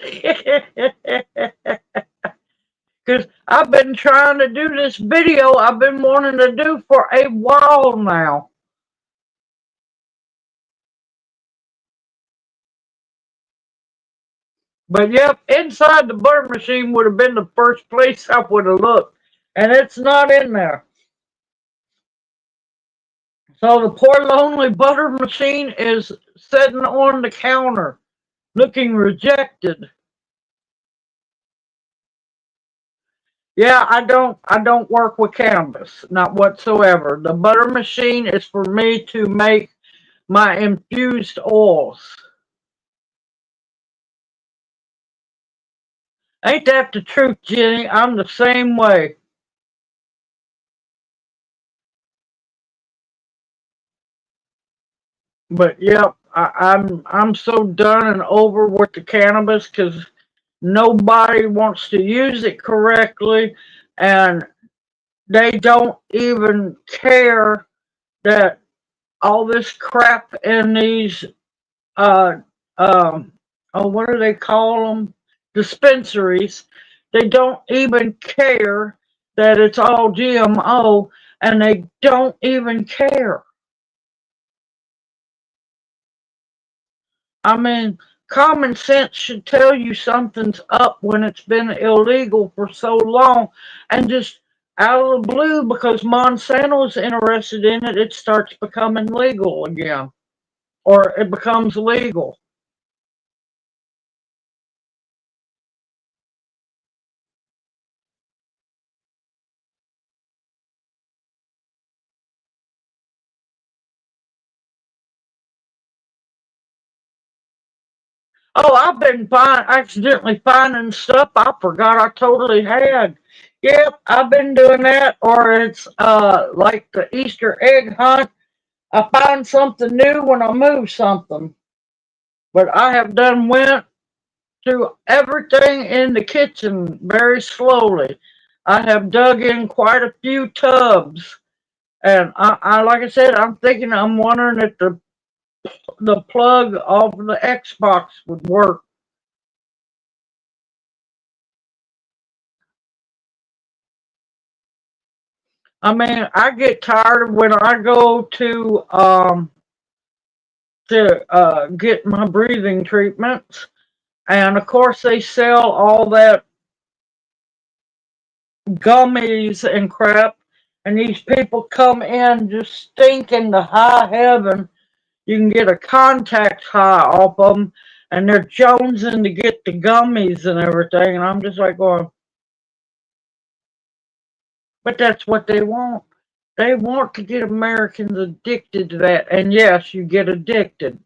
Because I've been trying to do this video I've been wanting to do for a while now. But yep, inside the butter machine would have been the first place I would have looked. And it's not in there. So the poor lonely butter machine is sitting on the counter, looking rejected. Yeah, I don't work with cannabis, not whatsoever. The butter machine is for me to make my infused oils. Ain't that the truth, Jenny? I'm the same way. But yep, I'm so done and over with the cannabis because nobody wants to use it correctly, and they don't even care that all this crap in these uh um what do they call them, dispensaries. They don't even care that it's all GMO, and they don't even care. I mean, common sense should tell you something's up when it's been illegal for so long, and just out of the blue, because Monsanto's interested in it, it starts becoming legal again, or it becomes legal. Oh, I've been accidentally finding stuff I forgot I totally had. Yep, I've been doing that. Or it's like the Easter egg hunt. I find something new when I move something. But I have done went through everything in the kitchen very slowly. I have dug in quite a few tubs. And I like I said, I'm wondering if the plug off the Xbox would work. I mean, I get tired when I go to get my breathing treatments, and of course they sell all that gummies and crap, and these people come in just stinking to high heaven. You can get a contact high off of them, and they're jonesing to get the gummies and everything, and I'm just like going, but that's what they want. They want to get Americans addicted to that, and yes, you get addicted.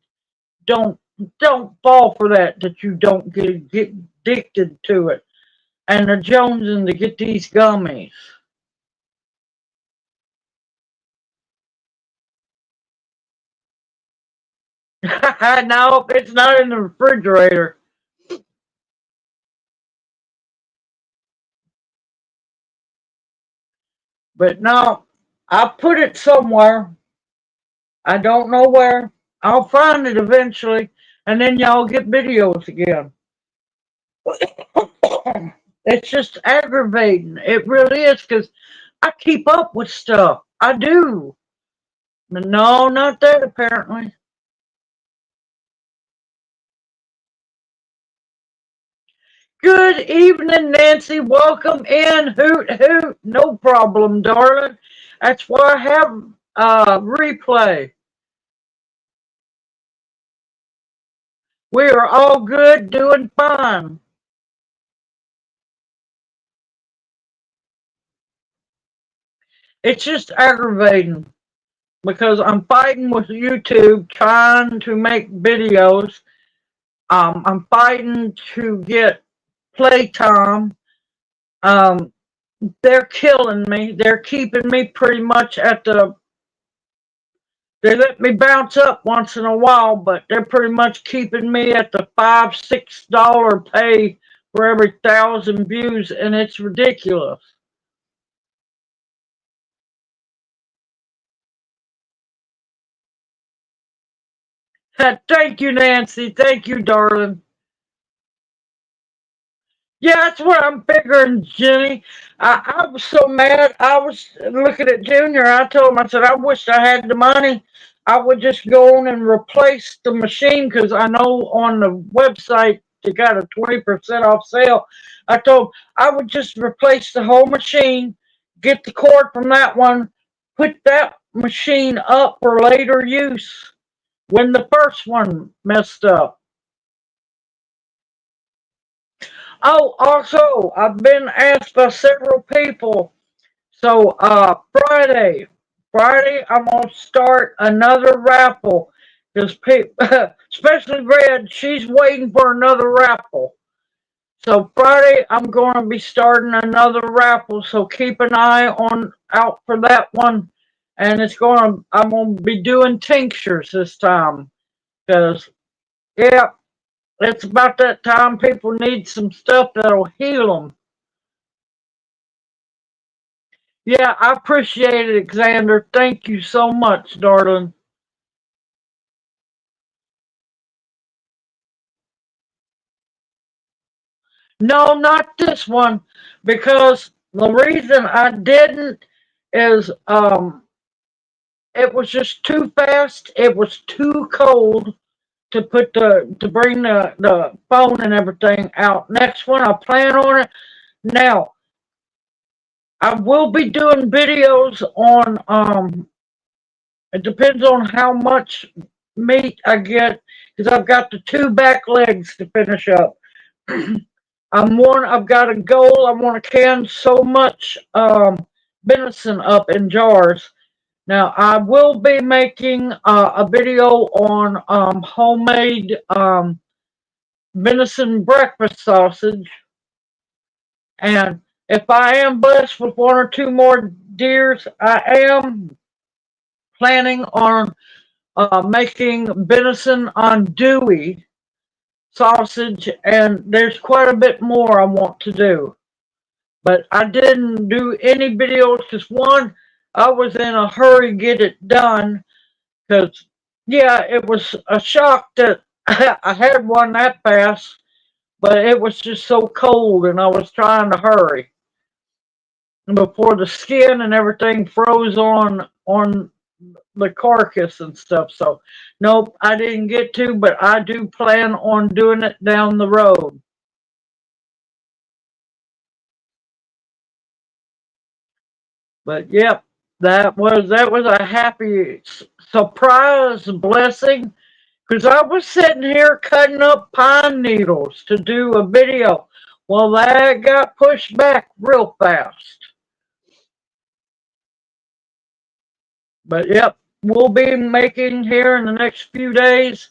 don't don't fall for that you don't get addicted to it. And the jonesing to get these gummies. No, it's not in the refrigerator. But no, I put it somewhere. I don't know where. I'll find it eventually, and then y'all get videos again. It's just aggravating. It really is, because I keep up with stuff. I do. But no, not that apparently. Good evening, Nancy. Welcome in. Hoot, hoot. No problem, darling. That's why I have replay. We are all good, doing fine. It's just aggravating because I'm fighting with YouTube trying to make videos. I'm fighting to get playtime. Um, they're killing me. They're keeping me pretty much at the. They let me bounce up once in a while, but they're pretty much keeping me at the $5, $6 pay for every 1,000 views, and it's ridiculous. Thank you, Nancy. Thank you, darling. Yeah, that's what I'm figuring, Jenny. I was so mad. I was looking at Junior. I told him, I said, I wish I had the money. I would just go on and replace the machine, because I know on the website they got a 20% off sale. I told him I would just replace the whole machine, get the cord from that one, put that machine up for later use when the first one messed up. Oh, also, I've been asked by several people. So, Friday, I'm gonna start another raffle because people, especially Red, she's waiting for another raffle. So Friday, I'm going to be starting another raffle. So keep an eye on out for that one, and I'm going to be doing tinctures this time because yeah, it's about that time people need some stuff that'll heal them. Yeah, I appreciate it, Xander. Thank you so much, darling. No, not this one, because the reason I didn't is it was just too fast. It was too cold to bring the phone and everything out. Next one, I plan on it. Now, I will be doing videos on, it depends on how much meat I get, because I've got the 2 back legs to finish up. I've got a goal. I want to can so much venison up in jars. Now, I will be making a video on homemade venison breakfast sausage. And if I am blessed with 1 or 2 more deers, I am planning on making venison andouille sausage, and there's quite a bit more I want to do. But I didn't do any videos because, one, I was in a hurry to get it done, because, yeah, it was a shock that I had one that fast, but it was just so cold and I was trying to hurry before the skin and everything froze on the carcass and stuff. So nope, I didn't get to, but I do plan on doing it down the road. But yep, that was a happy surprise blessing, because I was sitting here cutting up pine needles to do a video. Well, that got pushed back real fast. But yep, we'll be making here in the next few days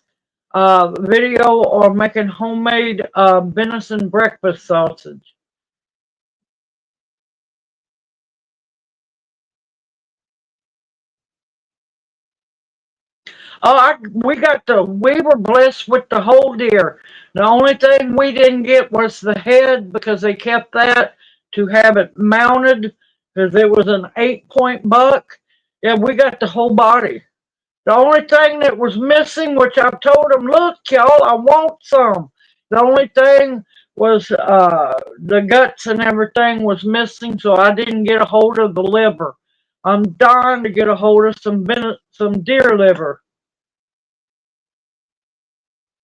video or making homemade venison breakfast sausage. Oh, we were blessed with the whole deer. The only thing we didn't get was the head, because they kept that to have it mounted, because it was an 8-point buck. Yeah, we got the whole body. The only thing that was missing, which I told them, look, y'all, I want some. The only thing was the guts and everything was missing, so I didn't get a hold of the liver. I'm dying to get a hold of some deer liver.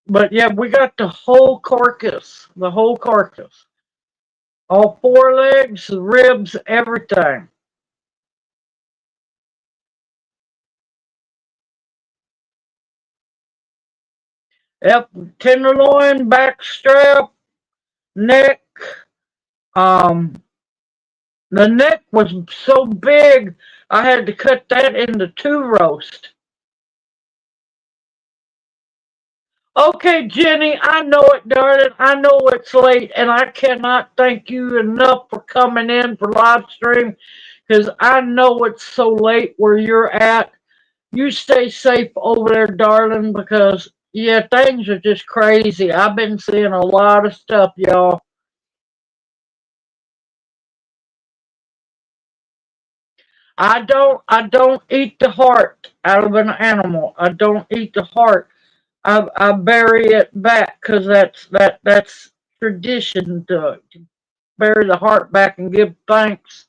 But yeah, we got the whole carcass. The whole carcass. All 4 legs, the ribs, everything. Yep, tenderloin, back strap, neck. The neck was so big, I had to cut that into 2 roast. Okay, Jenny, I know it, darling. I know it's late, and I cannot thank you enough for coming in for live stream, because I know it's so late where you're at. You stay safe over there, darling, because, yeah, things are just crazy. I've been seeing a lot of stuff, y'all. I don't eat the heart out of an animal. I don't eat the heart. I bury it back, because that's tradition, to bury the heart back and give thanks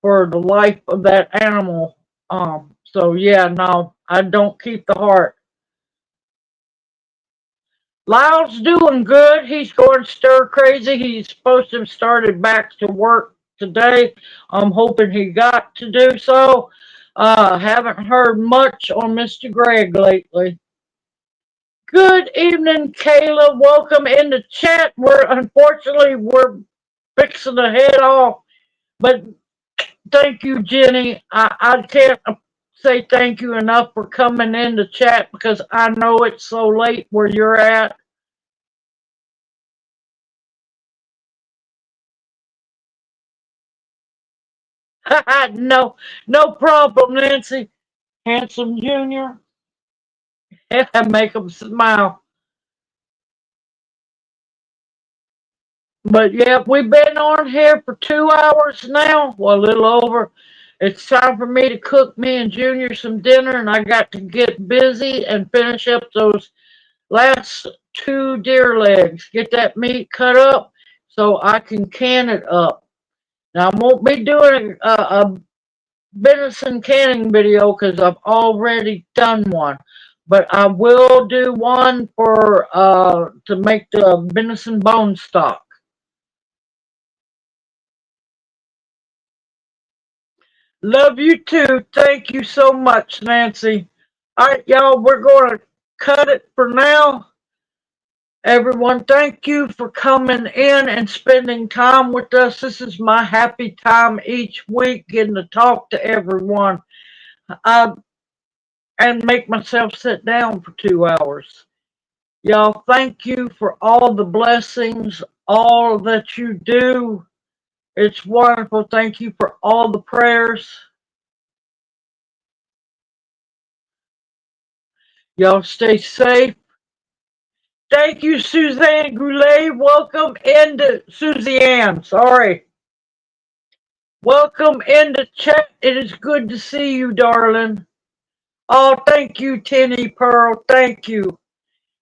for the life of that animal. So yeah, no, I don't keep the heart. Lyle's doing good. He's going stir crazy. He's supposed to have started back to work today. I'm hoping he got to do so. Haven't heard much on Mr. Greg lately. Good evening, Kayla. Welcome in the chat. We're fixing to head off, but thank you, Jenny. I can't say thank you enough for coming in the chat, because I know it's so late where you're at. No problem, Nancy. Handsome Junior. Make them smile. But yeah, we've been on here for 2 hours now. Well, a little over. It's time for me to cook me and Junior some dinner, and I got to get busy and finish up those last 2 deer legs. Get that meat cut up so I can can it up. Now, I won't be doing a venison canning video, because I've already done one. But I will do one for to make the venison bone stock. Love you too. Thank you so much, Nancy. All right, y'all, we're going to cut it for now. Everyone, thank you for coming in and spending time with us. This is my happy time each week, getting to talk to everyone and make myself sit down for 2 hours. Y'all, thank you for all the blessings, all that you do. It's wonderful. Thank you for all the prayers. Y'all stay safe. Thank you, Suzanne Goulet. Welcome into Suzanne. Sorry. Welcome into chat. It is good to see you, darling. Oh, thank you, Tinny Pearl. Thank you.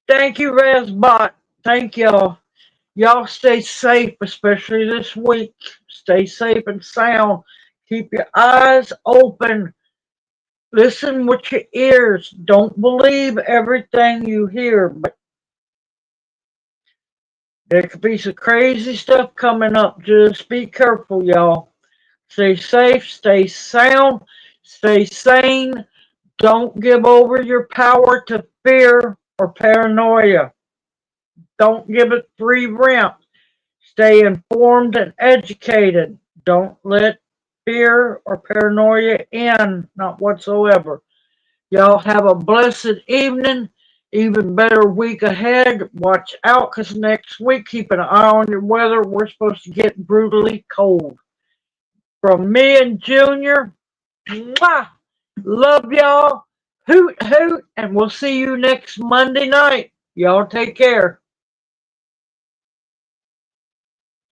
Thank you, Razbot. Thank y'all. Y'all stay safe, especially this week. Stay safe and sound. Keep your eyes open. Listen with your ears. Don't believe everything you hear, but there could be some crazy stuff coming up. Just be careful, y'all. Stay safe, stay sound, stay sane. Don't give over your power to fear or paranoia. Don't give it free rent. Stay informed and educated. Don't let fear or paranoia in, not whatsoever. Y'all have a blessed evening. Even better week ahead. Watch out, because next week, keep an eye on your weather. We're supposed to get brutally cold. From me and Junior, mwah, love y'all. Hoot, hoot, and we'll see you next Monday night. Y'all take care.